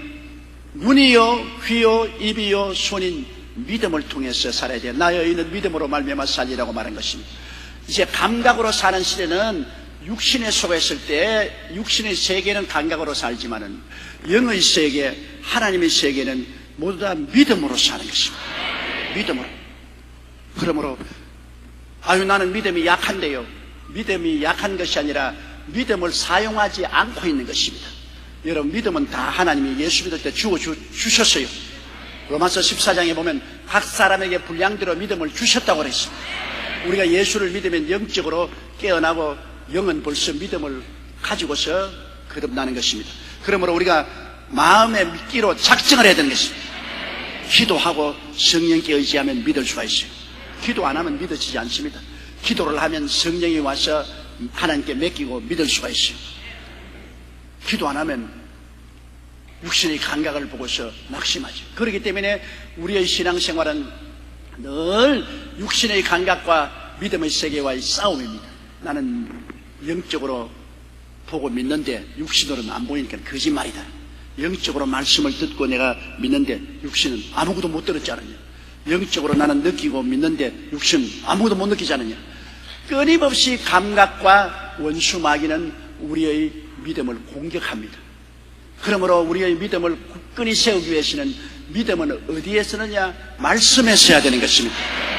Speaker 1: 눈이요 귀요 입이요 손인 믿음을 통해서 살아야 돼요. 나의 의는 믿음으로 말미암아 살리라고 말한 것입니다. 이제 감각으로 사는 시대는 육신에 속했을 때 육신의 세계는 감각으로 살지만은 영의 세계, 하나님의 세계는 모두 다 믿음으로 사는 것입니다. 믿음으로. 그러므로 나는 믿음이 약한데요. 믿음이 약한 것이 아니라 믿음을 사용하지 않고 있는 것입니다. 여러분, 믿음은 다 하나님이 예수 믿을 때 주셨어요. 로마서 14장에 보면 각 사람에게 분량대로 믿음을 주셨다고 그랬습니다. 우리가 예수를 믿으면 영적으로 깨어나고 영은 벌써 믿음을 가지고서 거듭나는 것입니다. 그러므로 우리가 마음에 믿기로 작정을 해야 되는 것입니다. 기도하고 성령께 의지하면 믿을 수가 있어요. 기도 안 하면 믿어지지 않습니다. 기도를 하면 성령이 와서 하나님께 맡기고 믿을 수가 있어요. 기도 안 하면 육신의 감각을 보고서 낙심하죠. 그렇기 때문에 우리의 신앙생활은 늘 육신의 감각과 믿음의 세계와의 싸움입니다. 나는 영적으로 보고 믿는데 육신으로는 안 보이니까 거짓말이다. 영적으로 말씀을 듣고 내가 믿는데 육신은 아무것도 못 들었지 않느냐. 영적으로 나는 느끼고 믿는데 육신은 아무것도 못 느끼지 않느냐. 끊임없이 감각과 원수 마귀는 우리의 믿음을 공격합니다. 그러므로 우리의 믿음을 굳건히 세우기 위해서는 믿음은 어디에 서느냐? 말씀에 서야 되는 것입니다.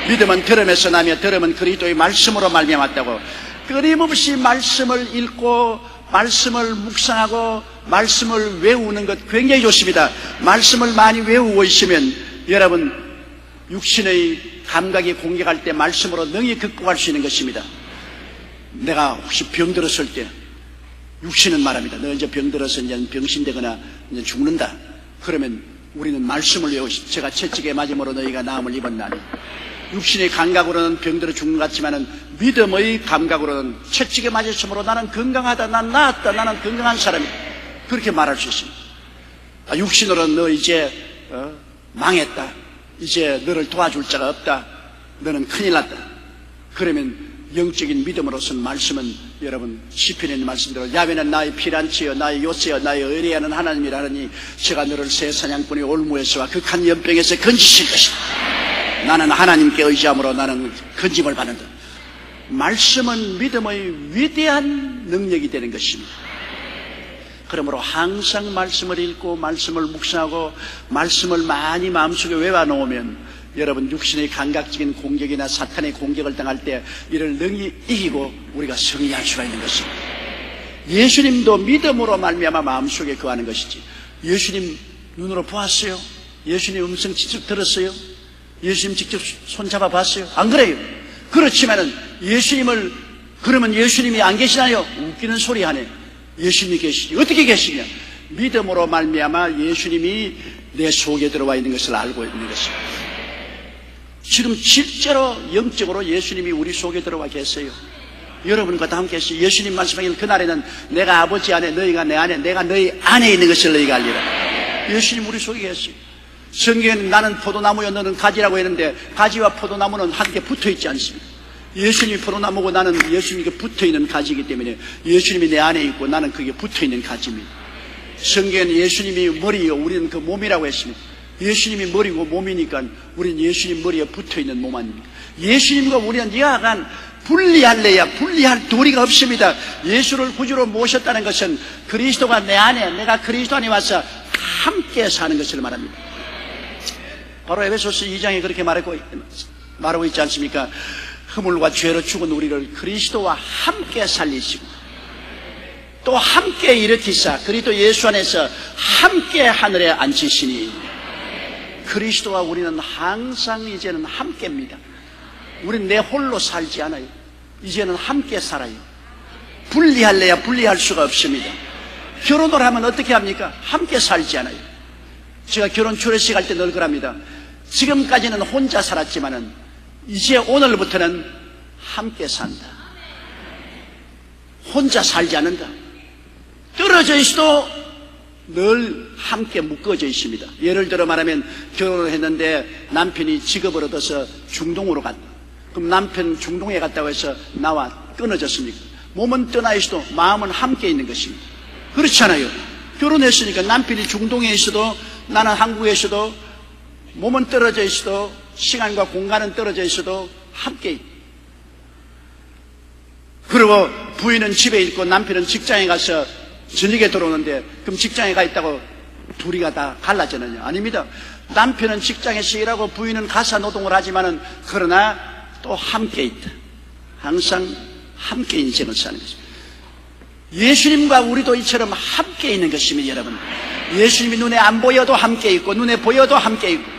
Speaker 1: 믿음은 들음에서 나며 들음은 그리스도의 말씀으로 말미암았다고. 끊임없이 말씀을 읽고 말씀을 묵상하고 말씀을 외우는 것 굉장히 좋습니다. 말씀을 많이 외우고 있으면 여러분 육신의 감각이 공격할 때 말씀으로 능히 극복할 수 있는 것입니다. 내가 혹시 병들었을 때 육신은 말합니다. 너 이제 병들어서 이제 병신되거나 이제 죽는다. 그러면 우리는 말씀을 외우시. 제가 채찍에 맞음으로 너희가 나음을 입었나니. 육신의 감각으로는 병들어 죽는 것 같지만은 믿음의 감각으로는 채찍에 맞았으므로 나는 건강하다, 난 나았다, 나는 건강한 사람이다. 그렇게 말할 수 있습니다. 육신으로는 너 이제 망했다. 이제 너를 도와줄 자가 없다. 너는 큰일 났다. 그러면 영적인 믿음으로서는 말씀은 여러분 시편에 있는 말씀대로 야훼는 나의 피란치여 나의 요새여 나의 의뢰하는 하나님이라 하니 제가 너를 새 사냥꾼의 올무에서와 극한 연병에서 건지실 것이다. 나는 하나님께 의지함으로 나는 건짐을 받는다. 말씀은 믿음의 위대한 능력이 되는 것입니다. 그러므로 항상 말씀을 읽고 말씀을 묵상하고 말씀을 많이 마음속에 외워놓으면 여러분 육신의 감각적인 공격이나 사탄의 공격을 당할 때 이를 능히 이기고 우리가 승리할 수가 있는 것입니다. 예수님도 믿음으로 말미암아 마음속에 거하는 것이지. 예수님 눈으로 보았어요? 예수님 음성 직접 들었어요? 예수님 직접 손잡아 봤어요? 안 그래요? 그렇지만은 예수님을 그러면 예수님이 안 계시나요? 웃기는 소리 하네. 예수님이 계시지. 어떻게 계시냐? 믿음으로 말미암아 예수님이 내 속에 들어와 있는 것을 알고 있는 것입니다. 지금 실제로 영적으로 예수님이 우리 속에 들어와 계세요. 여러분과 다 함께 하시죠. 예수님 말씀하기는 그날에는 내가 아버지 안에 너희가 내 안에 내가 너희 안에 있는 것을 너희가 알리라. 예수님 우리 속에 계세요. 성경에는 나는 포도나무여 너는 가지라고 했는데 가지와 포도나무는 함께 붙어있지 않습니다. 예수님이 포도나무고 나는 예수님께 붙어있는 가지이기 때문에 예수님이 내 안에 있고 나는 그게 붙어있는 가지입니다. 성경에는 예수님이 머리요 우리는 그 몸이라고 했습니다. 예수님이 머리고 몸이니까 우리는 예수님 머리에 붙어있는 몸 아닙니까? 예수님과 우리는 여하간 분리할래야 분리할 도리가 없습니다. 예수를 구주로 모셨다는 것은 그리스도가 내 안에 내가 그리스도 안에 와서 함께 사는 것을 말합니다. 바로 에베소서 2장에 그렇게 말하고 있지 않습니까? 허물과 죄로 죽은 우리를 그리스도와 함께 살리시고 또 함께 일으키사 그리스도 예수 안에서 함께 하늘에 앉히시니 그리스도와 우리는 항상 이제는 함께입니다. 우리는 내 홀로 살지 않아요. 이제는 함께 살아요. 분리할래야 분리할 수가 없습니다. 결혼을 하면 어떻게 합니까? 함께 살지 않아요. 제가 결혼 초례식 할 때 늘 그럽니다. 지금까지는 혼자 살았지만은 이제 오늘부터는 함께 산다. 혼자 살지 않는다. 떨어져 있어도 늘 함께 묶어져 있습니다. 예를 들어 말하면 결혼을 했는데 남편이 직업을 얻어서 중동으로 갔다. 그럼 남편 중동에 갔다고 해서 나와 끊어졌습니까? 몸은 떠나 있어도 마음은 함께 있는 것입니다. 그렇잖아요. 결혼했으니까 남편이 중동에 있어도 나는 한국에 있어도 몸은 떨어져 있어도 시간과 공간은 떨어져 있어도 함께 있다. 그리고 부인은 집에 있고 남편은 직장에 가서 저녁에 들어오는데 그럼 직장에 가 있다고 둘이가 다 갈라지느냐? 아닙니다. 남편은 직장에서 일하고 부인은 가사 노동을 하지만은 그러나 또 함께 있다. 항상 함께 인생을 사는 것입니다. 예수님과 우리도 이처럼 함께 있는 것입니다. 여러분, 예수님이 눈에 안 보여도 함께 있고 눈에 보여도 함께 있고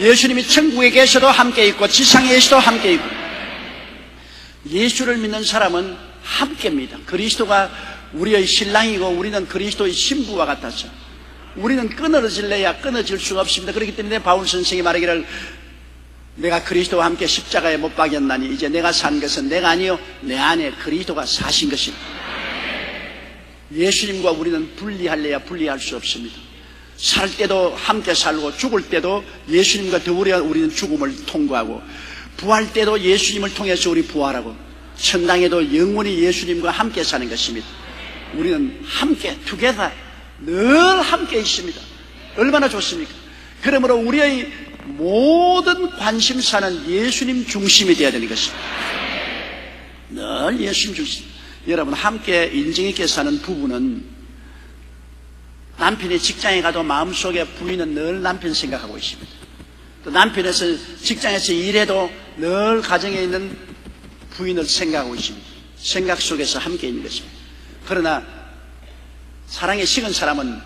Speaker 1: 예수님이 천국에 계셔도 함께 있고 지상에 계셔도 함께 있고 예수를 믿는 사람은 함께입니다. 그리스도가 우리의 신랑이고 우리는 그리스도의 신부와 같아서 우리는 끊어질래야 끊어질 수가 없습니다. 그렇기 때문에 바울 선생이 말하기를 내가 그리스도와 함께 십자가에 못 박였나니 이제 내가 산 것은 내가 아니요 내 안에 그리스도가 사신 것입니다. 예수님과 우리는 분리할래야 분리할 수 없습니다. 살 때도 함께 살고 죽을 때도 예수님과 더불어 우리는 죽음을 통과하고 부활 때도 예수님을 통해서 우리 부활하고 천당에도 영원히 예수님과 함께 사는 것입니다. 우리는 함께 together 늘 함께 있습니다. 얼마나 좋습니까? 그러므로 우리의 모든 관심사는 예수님 중심이 되어야 되는 것입니다. 늘 예수님 중심. 여러분 함께 인정 있게 사는 부부는 남편이 직장에 가도 마음속에 부인은 늘 남편 생각하고 있습니다. 또 남편에서 직장에서 일해도 늘 가정에 있는 부인을 생각하고 있습니다. 생각 속에서 함께 있는 것입니다. 그러나 사랑에 식은 사람은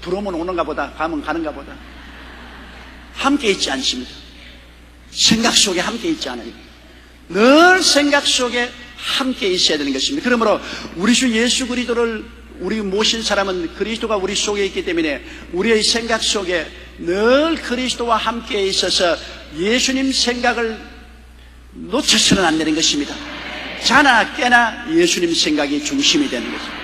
Speaker 1: 들어오면 오는가 보다 가면 가는가 보다 함께 있지 않습니다. 생각 속에 함께 있지 않아요. 늘 생각 속에 함께 있어야 되는 것입니다. 그러므로 우리 주 예수 그리스도를 우리 모신 사람은 그리스도가 우리 속에 있기 때문에 우리의 생각 속에 늘 그리스도와 함께 있어서 예수님 생각을 놓쳐서는 안 되는 것입니다. 자나 깨나 예수님 생각이 중심이 되는 것입니다.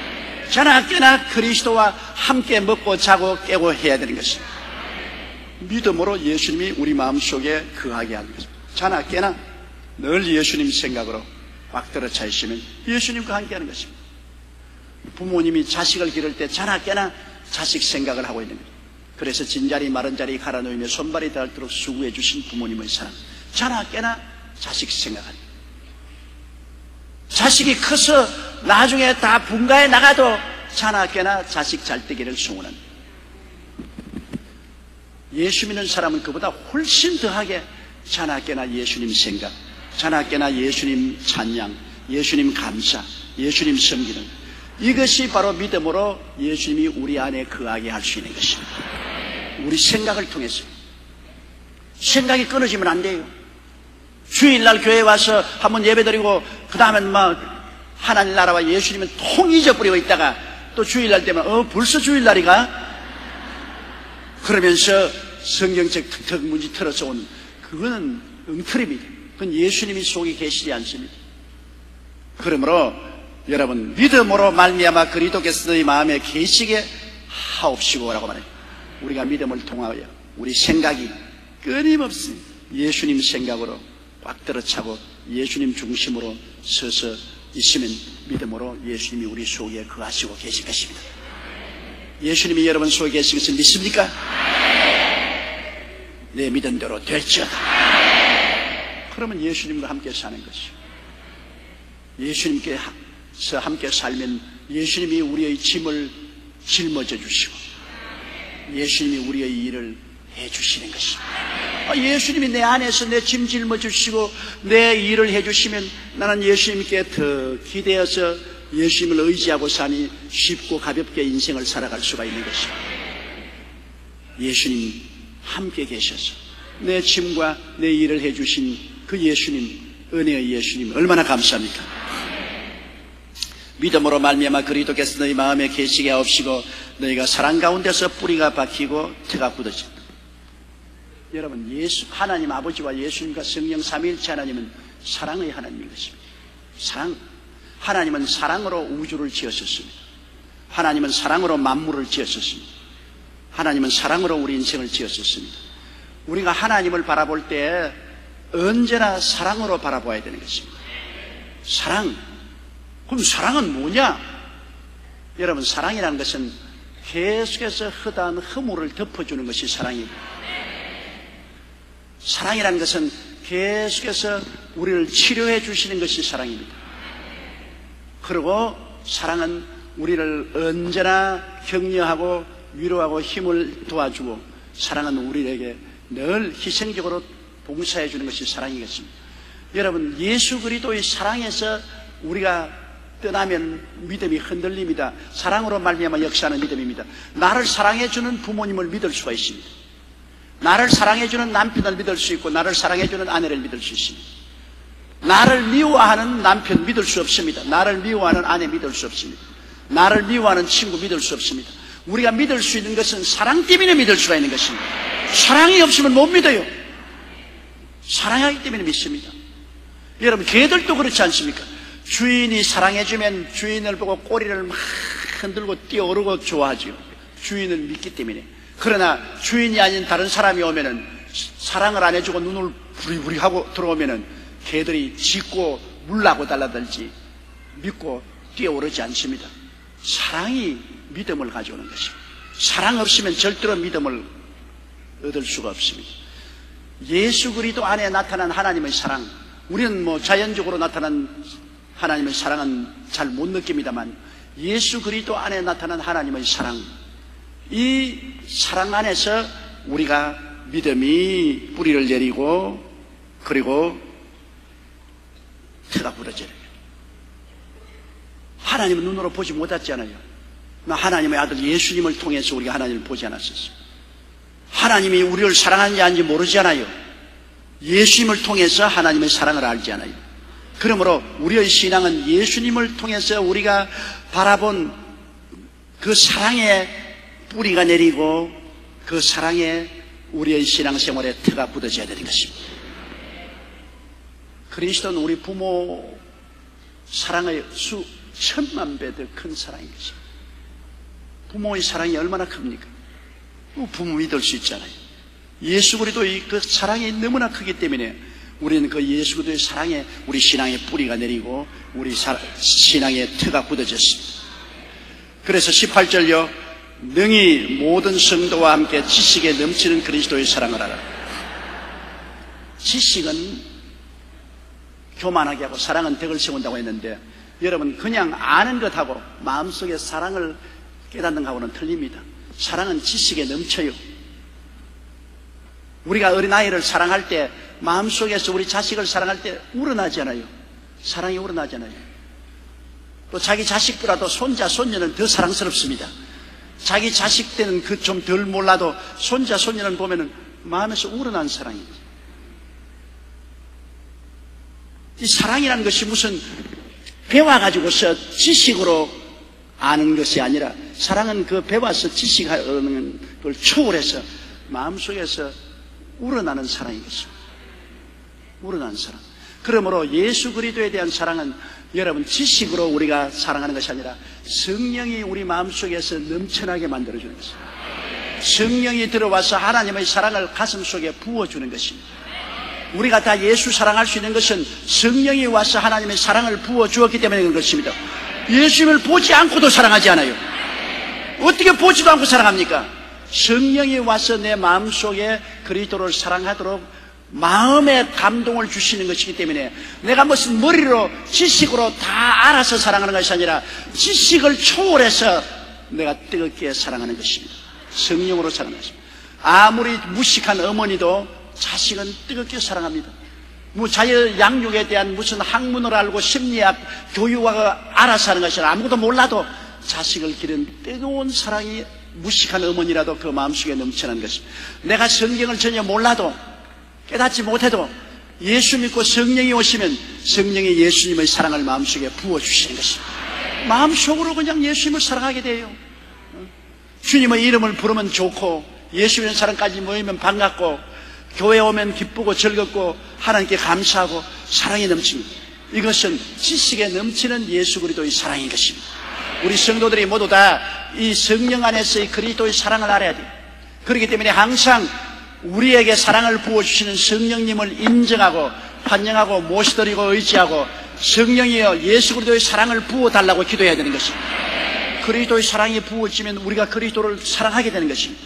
Speaker 1: 자나 깨나 그리스도와 함께 먹고 자고 깨고 해야 되는 것입니다. 믿음으로 예수님이 우리 마음속에 거하게 하는 것입니다. 자나 깨나 늘 예수님 생각으로 꽉 들어차 있으면 예수님과 함께 하는 것입니다. 부모님이 자식을 기를 때 자나 깨나 자식 생각을 하고 있는 거예요. 그래서 진자리 마른 자리 갈아 놓으며 손발이 닳도록 수고해 주신 부모님의 사랑, 자나 깨나 자식 생각하는 거예요. 자식이 커서 나중에 다 분가해 나가도 자나 깨나 자식 잘 되기를 소원합니다. 예수 믿는 사람은 그보다 훨씬 더하게 자나 깨나 예수님 생각, 자나 깨나 예수님 찬양, 예수님 감사, 예수님 섬기는, 이것이 바로 믿음으로 예수님이 우리 안에 거하게 할 수 있는 것입니다. 우리 생각을 통해서. 생각이 끊어지면 안 돼요. 주일날 교회에 와서 한번 예배드리고 그 다음엔 막 하나님 나라와 예수님은 통 잊어버리고 있다가 또 주일날 되면 벌써 주일날이가? 그러면서 성경책 턱턱 문지 틀어서 오는, 그거는 엉터리입니다. 그건 예수님이 속에 계시지 않습니다. 그러므로 여러분, 믿음으로 말미암아 그리스도께서 너희 마음에 계시게 하옵시고라고 말해요. 우리가 믿음을 통하여 우리 생각이 끊임없이 예수님 생각으로 꽉 들어차고 예수님 중심으로 서서 있으면 믿음으로 예수님이 우리 속에 거하시고 계실 것입니다. 예수님이 여러분 속에 계신 것을 믿습니까? 내 믿은 대로 될지어다. 그러면 예수님과 함께 사는 것이요. 예수님께서 함께 살면 예수님이 우리의 짐을 짊어져 주시고 예수님이 우리의 일을 해주시는 것입니다. 예수님이 내 안에서 내 짐 짊어주시고 내 일을 해주시면 나는 예수님께 더 기대어서 예수님을 의지하고 사니 쉽고 가볍게 인생을 살아갈 수가 있는 것입니다. 예수님 함께 계셔서 내 짐과 내 일을 해주신 그 예수님, 은혜의 예수님 얼마나 감사합니까? 믿음으로 말미암아 그리스도께서 너희 마음에 계시게 하옵시고 너희가 사랑 가운데서 뿌리가 박히고 태가 굳어진다. 여러분, 하나님 아버지와 예수님과 성령 삼위일체 하나님은 사랑의 하나님인 것입니다. 사랑. 하나님은 사랑으로 우주를 지었었습니다. 하나님은 사랑으로 만물을 지었었습니다. 하나님은 사랑으로 우리 인생을 지었었습니다. 우리가 하나님을 바라볼 때 언제나 사랑으로 바라봐야 되는 것입니다. 사랑. 그럼 사랑은 뭐냐? 여러분, 사랑이라는 것은 계속해서 허다한 허물을 덮어주는 것이 사랑입니다. 사랑이라는 것은 계속해서 우리를 치료해 주시는 것이 사랑입니다. 그리고 사랑은 우리를 언제나 격려하고 위로하고 힘을 도와주고, 사랑은 우리에게 늘 희생적으로 봉사해 주는 것이 사랑이겠습니다. 여러분, 예수 그리스도의 사랑에서 우리가 떠나면 믿음이 흔들립니다. 사랑으로 말미암아 역사하는 믿음입니다. 나를 사랑해주는 부모님을 믿을 수가 있습니다. 나를 사랑해주는 남편을 믿을 수 있고 나를 사랑해주는 아내를 믿을 수 있습니다. 나를 미워하는 남편 믿을 수 없습니다. 나를 미워하는 아내 믿을 수 없습니다. 나를 미워하는 친구 믿을 수 없습니다. 우리가 믿을 수 있는 것은 사랑 때문에 믿을 수가 있는 것입니다. 사랑이 없으면 못 믿어요. 사랑하기 때문에 믿습니다. 여러분, 개들도 그렇지 않습니까? 주인이 사랑해주면 주인을 보고 꼬리를 막 흔들고 뛰어오르고 좋아하죠. 주인을 믿기 때문에. 그러나 주인이 아닌 다른 사람이 오면은 사랑을 안 해주고 눈을 부리부리 하고 들어오면은 개들이 짖고 물나고 달라들지 믿고 뛰어오르지 않습니다. 사랑이 믿음을 가져오는 것입니다. 사랑 없으면 절대로 믿음을 얻을 수가 없습니다. 예수 그리스도 안에 나타난 하나님의 사랑, 우리는 자연적으로 나타난 하나님의 사랑은 잘 못 느낍니다만 예수 그리스도 안에 나타난 하나님의 사랑, 이 사랑 안에서 우리가 믿음이 뿌리를 내리고 그리고 태가 부러져요. 하나님은 눈으로 보지 못했잖아요. 하나님의 아들 예수님을 통해서 우리가 하나님을 보지 않았었어요. 하나님이 우리를 사랑하는지 아닌지 모르잖아요. 예수님을 통해서 하나님의 사랑을 알잖아요. 그러므로 우리의 신앙은 예수님을 통해서 우리가 바라본 그 사랑의 뿌리가 내리고 그 사랑에 우리의 신앙생활에 태가 굳어져야 되는 것입니다. 그리스도는 우리 부모 사랑의 수천만 배 더 큰 사랑인 것입니다. 부모의 사랑이 얼마나 큽니까? 부모 믿을 수 있잖아요. 예수 그리스도의 그 사랑이 너무나 크기 때문에 우리는 그 예수 그리스도의 사랑에 우리 신앙의 뿌리가 내리고 우리 신앙의 태가 굳어졌습니다. 그래서 18절요, 능히 모든 성도와 함께 지식에 넘치는 그리스도의 사랑을 알아. 지식은 교만하게 하고 사랑은 덕을 세운다고 했는데, 여러분 그냥 아는 것하고 마음속에 사랑을 깨닫는 것하고는 틀립니다. 사랑은 지식에 넘쳐요. 우리가 어린아이를 사랑할 때 마음속에서 우리 자식을 사랑할 때 우러나잖아요. 사랑이 우러나잖아요. 또 자기 자식보다도 손자, 손녀는 더 사랑스럽습니다. 자기 자식 때는 그 좀 덜 몰라도 손자, 손녀는 보면은 마음에서 우러난 사랑이죠. 이 사랑이라는 것이 무슨 배워가지고서 지식으로 아는 것이 아니라, 사랑은 그 배워서 지식하는 걸 초월해서 마음속에서 우러나는 사랑인 것입니다. 우러나는 사랑. 그러므로 예수 그리스도에 대한 사랑은 여러분 지식으로 우리가 사랑하는 것이 아니라 성령이 우리 마음속에서 넘쳐나게 만들어주는 것입니다. 성령이 들어와서 하나님의 사랑을 가슴속에 부어주는 것입니다. 우리가 다 예수 사랑할 수 있는 것은 성령이 와서 하나님의 사랑을 부어주었기 때문에 그런 것입니다. 예수님을 보지 않고도 사랑하지 않아요. 어떻게 보지도 않고 사랑합니까? 성령이 와서 내 마음속에 그리스도를 사랑하도록 마음의 감동을 주시는 것이기 때문에, 내가 무슨 머리로 지식으로 다 알아서 사랑하는 것이 아니라 지식을 초월해서 내가 뜨겁게 사랑하는 것입니다. 성령으로 사랑하는 것입니다. 아무리 무식한 어머니도 자식은 뜨겁게 사랑합니다. 자녀 양육에 대한 무슨 학문을 알고 심리학 교육학을 알아서 하는 것이 아니라 아무것도 몰라도 자식을 기른 뜨거운 사랑이 무식한 어머니라도 그 마음속에 넘쳐나는 것입니다. 내가 성경을 전혀 몰라도 깨닫지 못해도 예수 믿고 성령이 오시면 성령이 예수님의 사랑을 마음속에 부어주시는 것입니다. 마음속으로 그냥 예수님을 사랑하게 돼요. 주님의 이름을 부르면 좋고, 예수님의 사랑까지 모이면 반갑고, 교회 오면 기쁘고 즐겁고, 하나님께 감사하고 사랑이 넘칩니다. 이것은 지식에 넘치는 예수 그리스도의 사랑인 것입니다. 우리 성도들이 모두 다 이 성령 안에서의 그리스도의 사랑을 알아야 돼요. 그렇기 때문에 항상 우리에게 사랑을 부어주시는 성령님을 인정하고 환영하고 모시드리고 의지하고, 성령이여 예수 그리스도의 사랑을 부어달라고 기도해야 되는 것입니다. 그리스도의 사랑이 부어지면 우리가 그리스도를 사랑하게 되는 것입니다.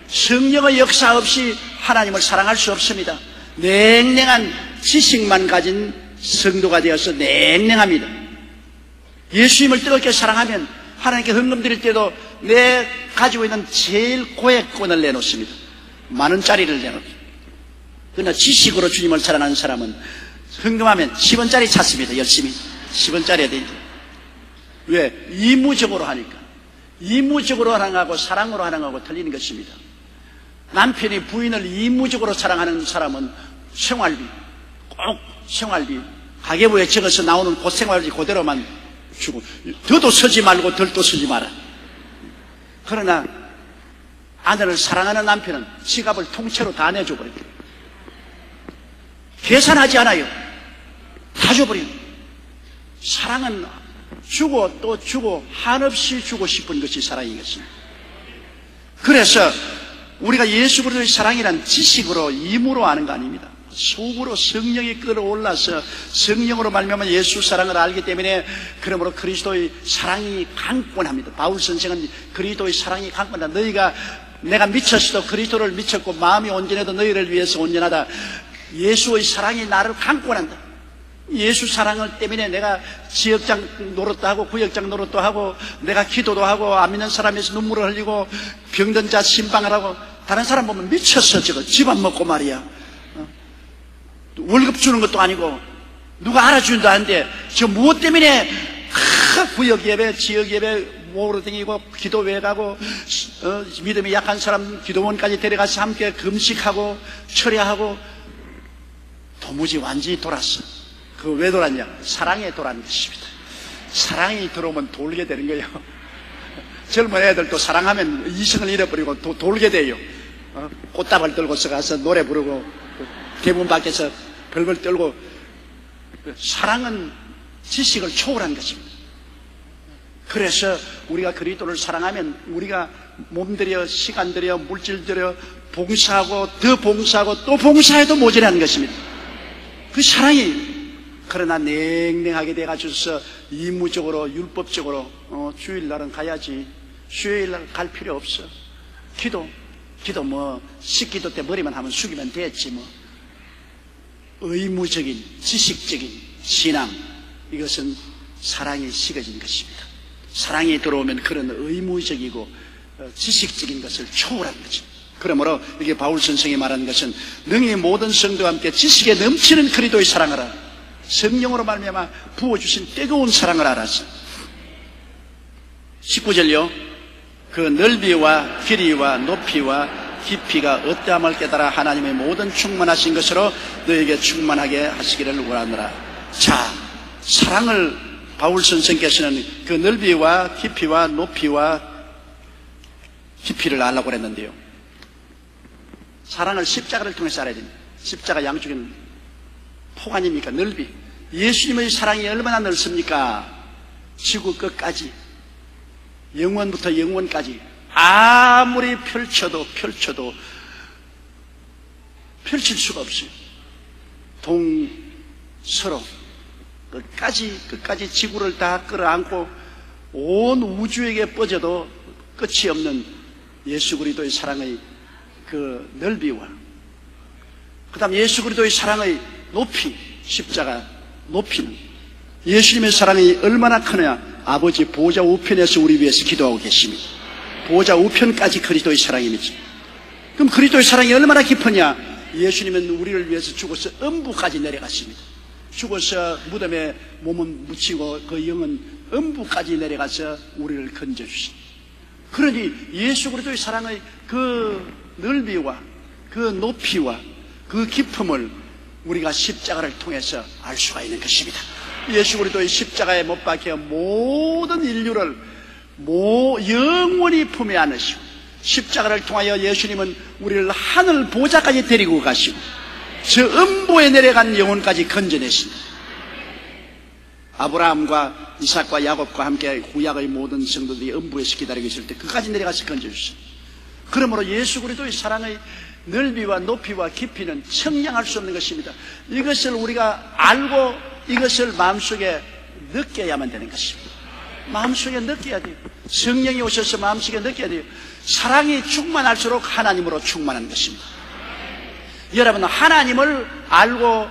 Speaker 1: 성령의 역사 없이 하나님을 사랑할 수 없습니다. 냉랭한 지식만 가진 성도가 되어서 냉랭합니다. 예수님을 뜨겁게 사랑하면 하나님께 헌금 드릴 때도 내 가지고 있는 제일 고액권을 내놓습니다. 10,000원짜리를 내놓습니다. 그러나 지식으로 주님을 사랑하는 사람은 헌금하면 10원짜리 찾습니다. 열심히 10원짜리 되죠. 왜? 이무적으로 하니까. 이무적으로 하는 거하고 사랑으로 하는 거하고 틀리는 것입니다. 남편이 부인을 이무적으로 사랑하는 사람은 생활비, 꼭 생활비, 가계부에 적어서 나오는 그 생활비 그대로만 주고, 더도 쓰지 말고 덜도 쓰지 마라. 그러나 아내를 사랑하는 남편은 지갑을 통째로 다 내줘버립니다. 계산하지 않아요. 다 줘버려요. 사랑은 주고 또 주고 한없이 주고 싶은 것이 사랑이겠습니다. 그래서 우리가 예수 그리스도의 사랑이란 지식으로 임으로 아는 거 아닙니다. 속으로 성령이 끌어올라서 성령으로 말미암아 예수 사랑을 알기 때문에, 그러므로 그리스도의 사랑이 강권합니다. 바울 선생은 그리스도의 사랑이 강권하다. 너희가 내가 미쳤어도 그리스도를 미쳤고 마음이 온전해도 너희를 위해서 온전하다. 예수의 사랑이 나를 강권한다. 예수 사랑을 때문에 내가 지역장 노릇도 하고 구역장 노릇도 하고 내가 기도도 하고 안 믿는 사람에서 눈물을 흘리고 병든 자 신방을 하고 다른 사람 보면 미쳤어. 저거 집 안 먹고 말이야. 월급 주는 것도 아니고 누가 알아주는도 아닌데 저 무엇 때문에 구역 예배 지역 예배 모으러 다니고 기도회 가고 믿음이 약한 사람 기도원까지 데려가서 함께 금식하고 철야하고 도무지 완전히 돌았어. 그거 왜 돌았냐? 사랑에 돌아는 것입니다. 사랑이 들어오면 돌게 되는 거예요. 젊은 애들도 사랑하면 이성을 잃어버리고 돌게 돼요. 꽃다발 들고서 가서 노래 부르고 대문 밖에서 벌벌 떨고. 사랑은 지식을 초월한 것입니다. 그래서 우리가 그리스도를 사랑하면 우리가 몸들여 시간 들여 물질 들여 봉사하고 더 봉사하고 또 봉사해도 모자라는 것입니다. 그 사랑이 그러나 냉랭하게 돼가지고서 의무적으로 율법적으로 주일날은 가야지 수요일날 갈 필요 없어. 기도 뭐 식기도 때 머리만 하면 숙이면 됐지 뭐. 의무적인 지식적인 신앙, 이것은 사랑이 식어진 것입니다. 사랑이 들어오면 그런 의무적이고 지식적인 것을 초월한 거죠. 그러므로 이게 바울 선생이 말하는 것은 능히 모든 성도와 함께 지식에 넘치는 그리스도의 사랑을 알아. 성령으로 말미암아 부어주신 뜨거운 사랑을 알아서. 19절요. 그 넓이와 길이와 높이와 깊이가 어떠함을 깨달아 하나님의 모든 충만하신 것으로 너에게 충만하게 하시기를 원하노라. 자, 사랑을 바울 선생께서는 그 넓이와 깊이와 높이와 깊이를 알라고 그랬는데요. 사랑을 십자가를 통해서 알아야 됩니다. 십자가 양쪽에는 폭 아닙니까? 넓이. 예수님의 사랑이 얼마나 넓습니까? 지구 끝까지, 영원부터 영원까지 아무리 펼쳐도 펼칠 수가 없어요. 동서로 끝까지 지구를 다 끌어안고 온 우주에게 뻗어도 끝이 없는 예수 그리스도의 사랑의 그 넓이와 그 다음 예수 그리스도의 사랑의 높이, 십자가 높이는 예수님의 사랑이 얼마나 크냐. 아버지 보좌 우편에서 우리 위해서 기도하고 계십니다. 보좌 우편까지 그리스도의 사랑입니다. 그럼 그리스도의 사랑이 얼마나 깊으냐. 예수님은 우리를 위해서 죽어서 음부까지 내려갔습니다. 죽어서 무덤에 몸은 묻히고 그 영은 음부까지 내려가서 우리를 건져주십니다. 그러니 예수 그리스도의 사랑의 그 넓이와 그 높이와 그 깊음을 우리가 십자가를 통해서 알 수가 있는 것입니다. 예수 그리스도의 십자가에 못 박혀 모든 인류를 영원히 품에 안으시고 십자가를 통하여 예수님은 우리를 하늘 보좌까지 데리고 가시고 저 음부에 내려간 영혼까지 건져내십니다. 아브라함과 이삭과 야곱과 함께 구약의 모든 성도들이 음부에서 기다리고 있을 때 그까지 내려가서 건져주십니다. 그러므로 예수 그리스도의 사랑의 넓이와 높이와 깊이는 청량할 수 없는 것입니다. 이것을 우리가 알고 이것을 마음속에 느껴야만 되는 것입니다. 마음속에 느껴야 돼요. 성령이 오셔서 마음속에 느껴야 돼요. 사랑이 충만할수록 하나님으로 충만한 것입니다. 여러분, 하나님을 알고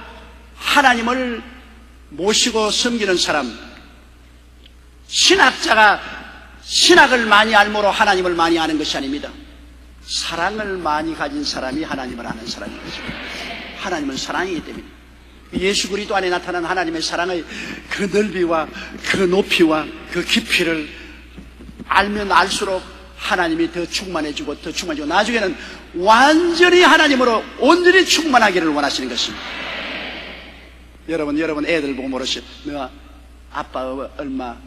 Speaker 1: 하나님을 모시고 섬기는 사람, 신학자가 신학을 많이 알므로 하나님을 많이 아는 것이 아닙니다. 사랑을 많이 가진 사람이 하나님을 아는 사람인 것입니다. 하나님은 사랑이기 때문에 예수 그리스도 안에 나타난 하나님의 사랑의 그 넓이와 그 높이와 그 깊이를 알면 알수록 하나님이 더 충만해지고 더 충만해지고 나중에는 완전히 하나님으로 온전히 충만하기를 원하시는 것입니다. 여러분 애들 보고 물으시오. 너 아빠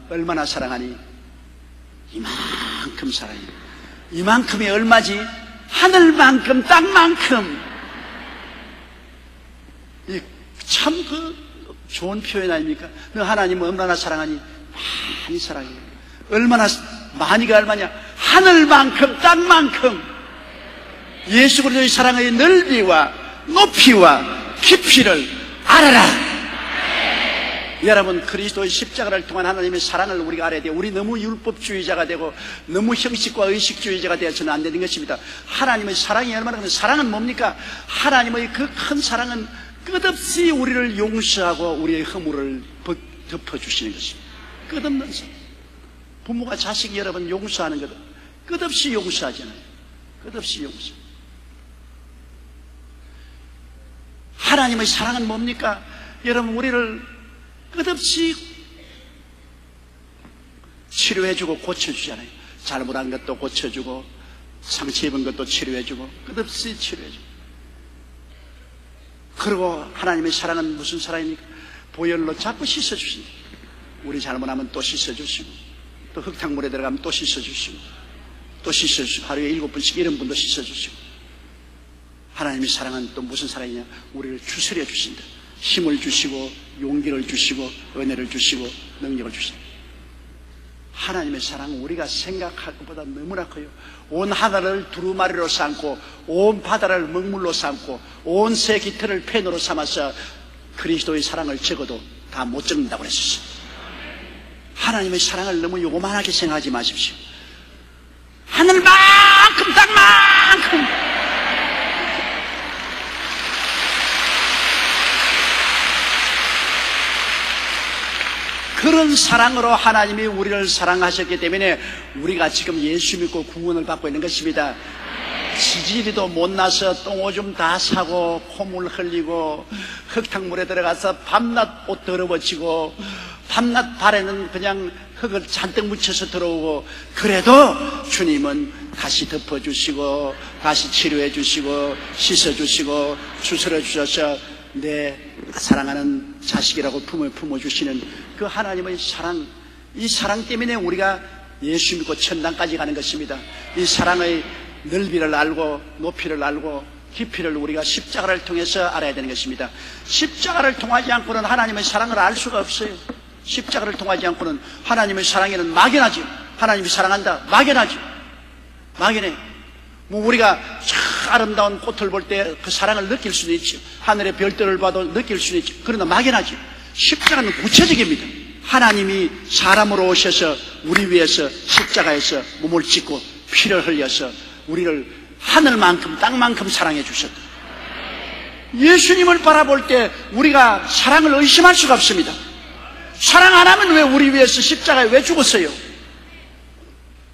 Speaker 1: 얼마나 사랑하니? 이만큼 사랑해. 이만큼이 얼마지? 하늘만큼 땅만큼. 참 좋은 표현 아닙니까? 너 하나님은 얼마나 사랑하니? 많이 사랑해. 얼마나 많이가 얼마냐? 하늘만큼 땅만큼. 예수 그리스도의 사랑의 넓이와 높이와 깊이를 알아라. 여러분, 그리스도의 십자가를 통한 하나님의 사랑을 우리가 알아야 돼요. 우리 너무 율법주의자가 되고 너무 형식과 의식주의자가 되어서는 안 되는 것입니다. 하나님의 사랑이 얼마나 큰, 사랑은 뭡니까? 하나님의 그 큰 사랑은 끝없이 우리를 용서하고 우리의 허물을 덮어주시는 것입니다. 끝없는 사랑. 부모가 자식 여러분 용서하는 것 끝없이 용서하잖아요. 끝없이 용서. 하나님의 사랑은 뭡니까? 여러분 우리를 끝없이 치료해주고 고쳐주잖아요. 잘못한 것도 고쳐주고 상처 입은 것도 치료해주고 끝없이 치료해주고. 그리고 하나님의 사랑은 무슨 사랑입니까? 보혈로 자꾸 씻어주신다. 우리 잘못하면 또 씻어주시고 또 흙탕물에 들어가면 또 씻어주시고 또 씻어주시고 하루에 7번씩 이런 분도 씻어주시고. 하나님의 사랑은 또 무슨 사랑이냐? 우리를 추스려 주신다. 힘을 주시고 용기를 주시고 은혜를 주시고 능력을 주신다. 하나님의 사랑은 우리가 생각할 것보다 너무나 커요. 온 하늘을 두루마리로 삼고 온 바다를 먹물로 삼고 온 새 깃털을 펜으로 삼아서 그리스도의 사랑을 적어도 다 못 적는다고 그랬었어요. 하나님의 사랑을 너무 요만하게 생각하지 마십시오. 하늘만큼 땅만큼 그런 사랑으로 하나님이 우리를 사랑하셨기 때문에 우리가 지금 예수 믿고 구원을 받고 있는 것입니다. 지지리도 못나서 똥오줌 다 사고 콧물 흘리고 흙탕물에 들어가서 밤낮 옷 더러워지고 밤낮 발에는 그냥 흙을 잔뜩 묻혀서 들어오고, 그래도 주님은 다시 덮어주시고 다시 치료해 주시고 씻어주시고 추스려 주셔서 내 사랑하는 자식이라고 품어주시는 그 하나님의 사랑, 이 사랑 때문에 우리가 예수 믿고 천당까지 가는 것입니다. 이 사랑의 넓이를 알고 높이를 알고 깊이를 우리가 십자가를 통해서 알아야 되는 것입니다. 십자가를 통하지 않고는 하나님의 사랑을 알 수가 없어요. 십자가를 통하지 않고는 하나님의 사랑에는 막연하죠. 하나님이 사랑한다, 막연하죠. 막연해. 뭐 우리가 참 아름다운 꽃을 볼 때 그 사랑을 느낄 수도 있죠. 하늘의 별들을 봐도 느낄 수도 있죠. 그러나 막연하죠. 십자가는 구체적입니다. 하나님이 사람으로 오셔서 우리 위해서 십자가에서 몸을 찢고 피를 흘려서 우리를 하늘만큼 땅만큼 사랑해 주셨다. 예수님을 바라볼 때 우리가 사랑을 의심할 수가 없습니다. 사랑 안 하면 왜 우리 위해서 십자가에 왜 죽었어요?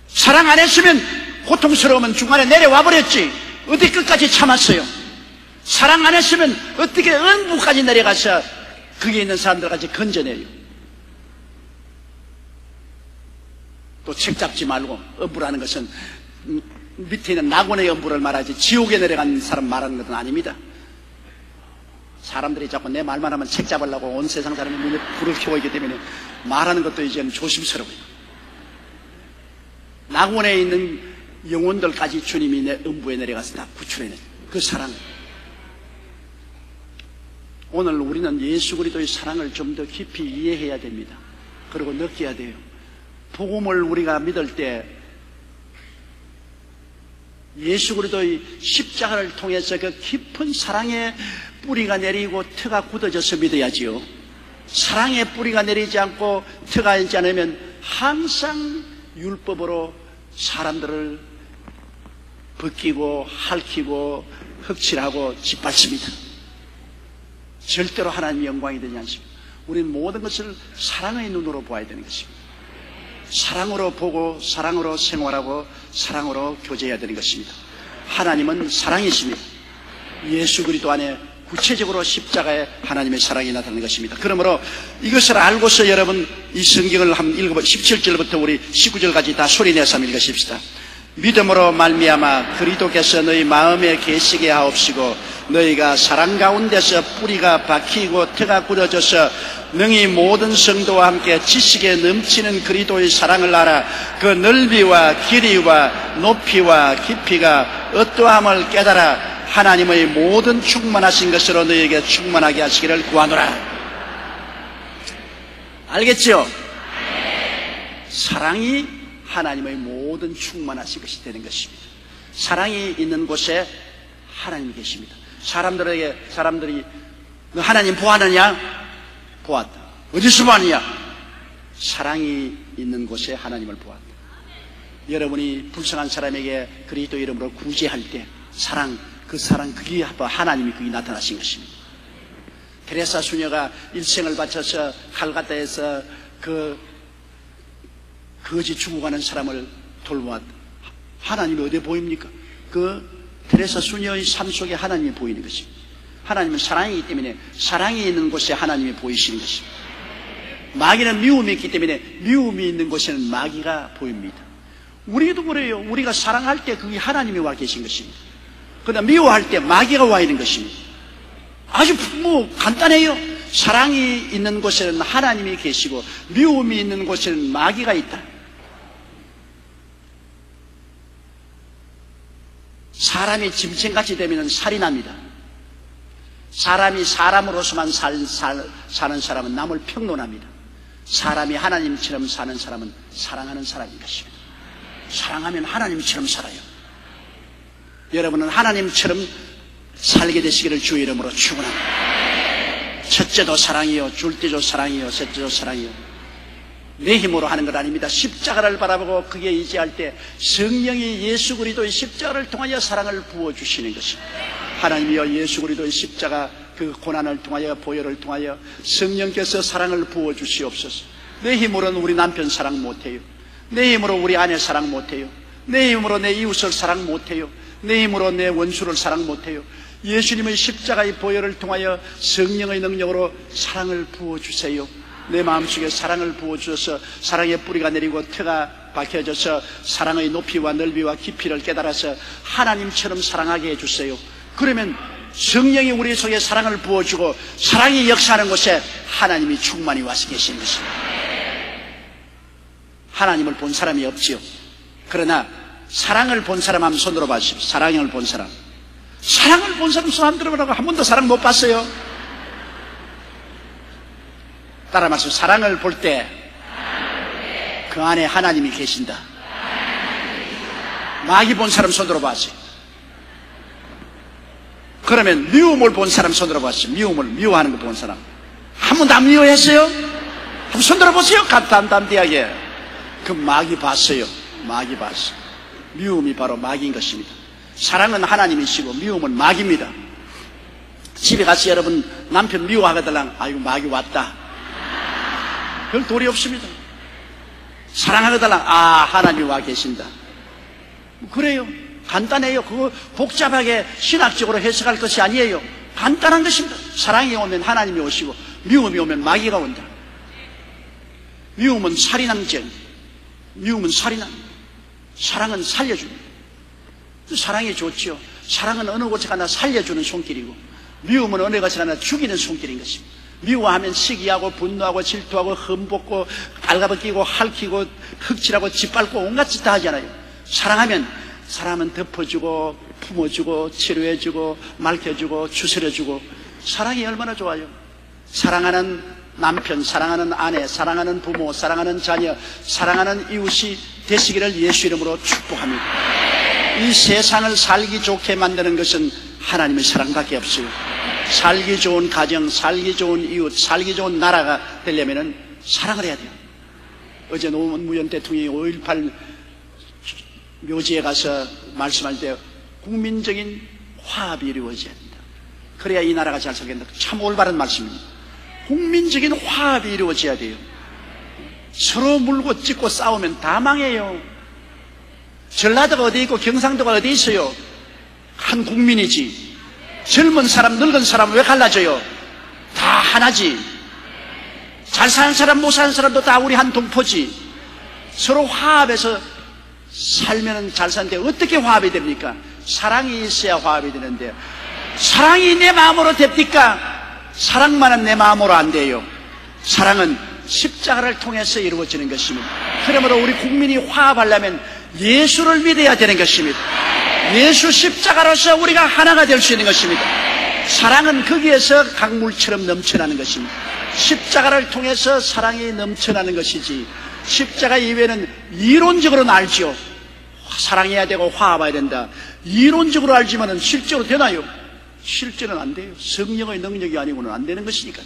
Speaker 1: 사랑 안 했으면 고통스러우면 중간에 내려와 버렸지. 어디 끝까지 참았어요? 사랑 안 했으면 어떻게 은부까지 내려가서 거기에 있는 사람들까지 건져내요? 또 책 잡지 말고, 은부라는 것은 밑에 있는 낙원의 은부를 말하지 지옥에 내려간 사람 말하는 것은 아닙니다. 사람들이 자꾸 내 말만 하면 책 잡으려고 온 세상 사람이 눈에 불을 켜고 있기 때문에 말하는 것도 이제는 조심스러워요. 낙원에 있는 영혼들까지 주님이 내 음부에 내려가서 다 구출해내. 그 사랑. 오늘 우리는 예수 그리스도의 사랑을 좀 더 깊이 이해해야 됩니다. 그리고 느껴야 돼요. 복음을 우리가 믿을 때 예수 그리스도의 십자가를 통해서 그 깊은 사랑의 뿌리가 내리고 터가 굳어져서 믿어야지요. 사랑의 뿌리가 내리지 않고 터가 있지 않으면 항상 율법으로 사람들을 벗기고 핥히고 흑칠하고 짓밟습니다. 절대로 하나님 영광이 되지 않습니다. 우리는 모든 것을 사랑의 눈으로 보아야 되는 것입니다. 사랑으로 보고 사랑으로 생활하고 사랑으로 교제해야 되는 것입니다. 하나님은 사랑이십니다. 예수 그리스도 안에 구체적으로 십자가에 하나님의 사랑이 나타나는 것입니다. 그러므로 이것을 알고서 여러분 이 성경을 한번 읽어보 17절부터 우리 19절까지 다 소리내서 한번 읽으십시다. 믿음으로 말미암아 그리스도께서 너희 마음에 계시게 하옵시고 너희가 사랑 가운데서 뿌리가 박히고 터가 굳어져서 능히 모든 성도와 함께 지식에 넘치는 그리스도의 사랑을 알아 그 넓이와 길이와 높이와 깊이가 어떠함을 깨달아 하나님의 모든 충만하신 것으로 너희에게 충만하게 하시기를 구하노라. 알겠지요? 사랑이 하나님의 모든 충만하신 것이 되는 것입니다. 사랑이 있는 곳에 하나님이 계십니다. 사람들이 너 하나님 보았느냐? 보았다. 어디서 보았느냐? 사랑이 있는 곳에 하나님을 보았다. 여러분이 불쌍한 사람에게 그리스도 이름으로 구제할 때 사랑, 그 사랑 그게 하나님이 그게 나타나신 것입니다. 테레사 수녀가 일생을 바쳐서 칼가타에서 그 거지 죽어가는 사람을 돌보았다. 하나님이 어디에 보입니까? 그 테레사 수녀의 삶 속에 하나님이 보이는 것입니다. 하나님은 사랑이기 때문에 사랑이 있는 곳에 하나님이 보이시는 것입니다. 마귀는 미움이 있기 때문에 미움이 있는 곳에는 마귀가 보입니다. 우리도 그래요. 우리가 사랑할 때 그게 하나님이 와 계신 것입니다. 그러나 미워할 때 마귀가 와 있는 것입니다. 아주 간단해요. 사랑이 있는 곳에는 하나님이 계시고 미움이 있는 곳에는 마귀가 있다. 사람이 짐승같이 되면 살이 납니다. 사람이 사람으로서만 사는 사람은 남을 평론합니다. 사람이 하나님처럼 사는 사람은 사랑하는 사람인 것입니다. 사랑하면 하나님처럼 살아요. 여러분은 하나님처럼 살게 되시기를 주의 이름으로 축원합니다. 첫째도 사랑이요, 둘째도 사랑이요, 셋째도 사랑이요. 내 힘으로 하는 것 아닙니다. 십자가를 바라보고 그게 의지할 때 성령이 예수 그리스도의 십자가를 통하여 사랑을 부어주시는 것입니다. 하나님이여 예수 그리스도의 십자가 그 고난을 통하여 보혈을 통하여 성령께서 사랑을 부어주시옵소서. 내 힘으로는 우리 남편 사랑 못해요. 내 힘으로 우리 아내 사랑 못해요. 내 힘으로 내 이웃을 사랑 못해요. 내 힘으로 내 원수를 사랑 못해요. 예수님의 십자가의 보혈을 통하여 성령의 능력으로 사랑을 부어주세요. 내 마음속에 사랑을 부어주셔서 사랑의 뿌리가 내리고 터가 박혀져서 사랑의 높이와 넓이와 깊이를 깨달아서 하나님처럼 사랑하게 해주세요. 그러면 성령이 우리 속에 사랑을 부어주고 사랑이 역사하는 곳에 하나님이 충만히 와서 계시는 것입니다. 하나님을 본 사람이 없지요. 그러나 사랑을 본 사람 한번 손들어 봐주십시오. 사랑을 본 사람. 사랑을 본 사람 손 한번 들어보라고. 한 번도 사랑 못 봤어요? 따라 말씀. 사랑을 볼 때 그 안에 하나님이 계신다. 마귀 본 사람 손 들어 봐주세요. 그러면 미움을 본 사람 손 들어 봐주세요. 미워하는 거 본 사람. 한 번도 안 미워했어요? 한번 손 들어 보세요. 담담하게. 그 마귀 봤어요. 마귀 봤어요. 미움이 바로 마귀인 것입니다. 사랑은 하나님이시고 미움은 마귀입니다. 집에 가서 여러분 남편 미워하거들랑 아이고 마귀 왔다. 별 도리 없습니다. 사랑하거들랑 하나님이 와 계신다. 그래요. 간단해요. 그거 복잡하게 신학적으로 해석할 것이 아니에요. 간단한 것입니다. 사랑이 오면 하나님이 오시고 미움이 오면 마귀가 온다. 미움은 살인하는 죄. 미움은 살인합니다. 사랑은 살려줍니다. 사랑이 좋지요. 사랑은 어느 곳에 가나 살려주는 손길이고 미움은 어느 곳에 가나 죽이는 손길인 것입니다. 미워하면 시기하고 분노하고 질투하고 흠벗고 알가벗기고 핥히고 흑칠하고 짓밟고 온갖 짓 다 하잖아요. 사랑하면 사람은 덮어주고 품어주고 치료해주고 맑혀주고 추스려주고 사랑이 얼마나 좋아요. 사랑하는 남편, 사랑하는 아내, 사랑하는 부모, 사랑하는 자녀, 사랑하는 이웃이 되시기를 예수 이름으로 축복합니다. 이 세상을 살기 좋게 만드는 것은 하나님의 사랑밖에 없어요. 살기 좋은 가정, 살기 좋은 이웃, 살기 좋은 나라가 되려면 사랑을 해야 돼요. 어제 노무현 대통령이 5.18 묘지에 가서 말씀할 때 국민적인 화합이 이루어져야 된다. 그래야 이 나라가 잘 살겠다. 참 올바른 말씀입니다. 국민적인 화합이 이루어져야 돼요. 서로 물고 찢고 싸우면 다 망해요. 전라도가 어디 있고 경상도가 어디 있어요? 한 국민이지. 젊은 사람, 늙은 사람 왜 갈라져요? 다 하나지. 잘 사는 사람, 못 사는 사람도 다 우리 한 동포지. 서로 화합해서 살면 잘 사는데 어떻게 화합이 됩니까? 사랑이 있어야 화합이 되는데 사랑이 내 마음으로 됩니까? 사랑만은 내 마음으로 안 돼요. 사랑은 십자가를 통해서 이루어지는 것입니다. 그러므로 우리 국민이 화합하려면 예수를 믿어야 되는 것입니다. 예수 십자가로서 우리가 하나가 될 수 있는 것입니다. 사랑은 거기에서 강물처럼 넘쳐나는 것입니다. 십자가를 통해서 사랑이 넘쳐나는 것이지 십자가 이외에는 이론적으로는 알지요. 사랑해야 되고 화합해야 된다. 이론적으로 알지만은 실제로 되나요? 실제는 안 돼요. 성령의 능력이 아니고는 안 되는 것이니까.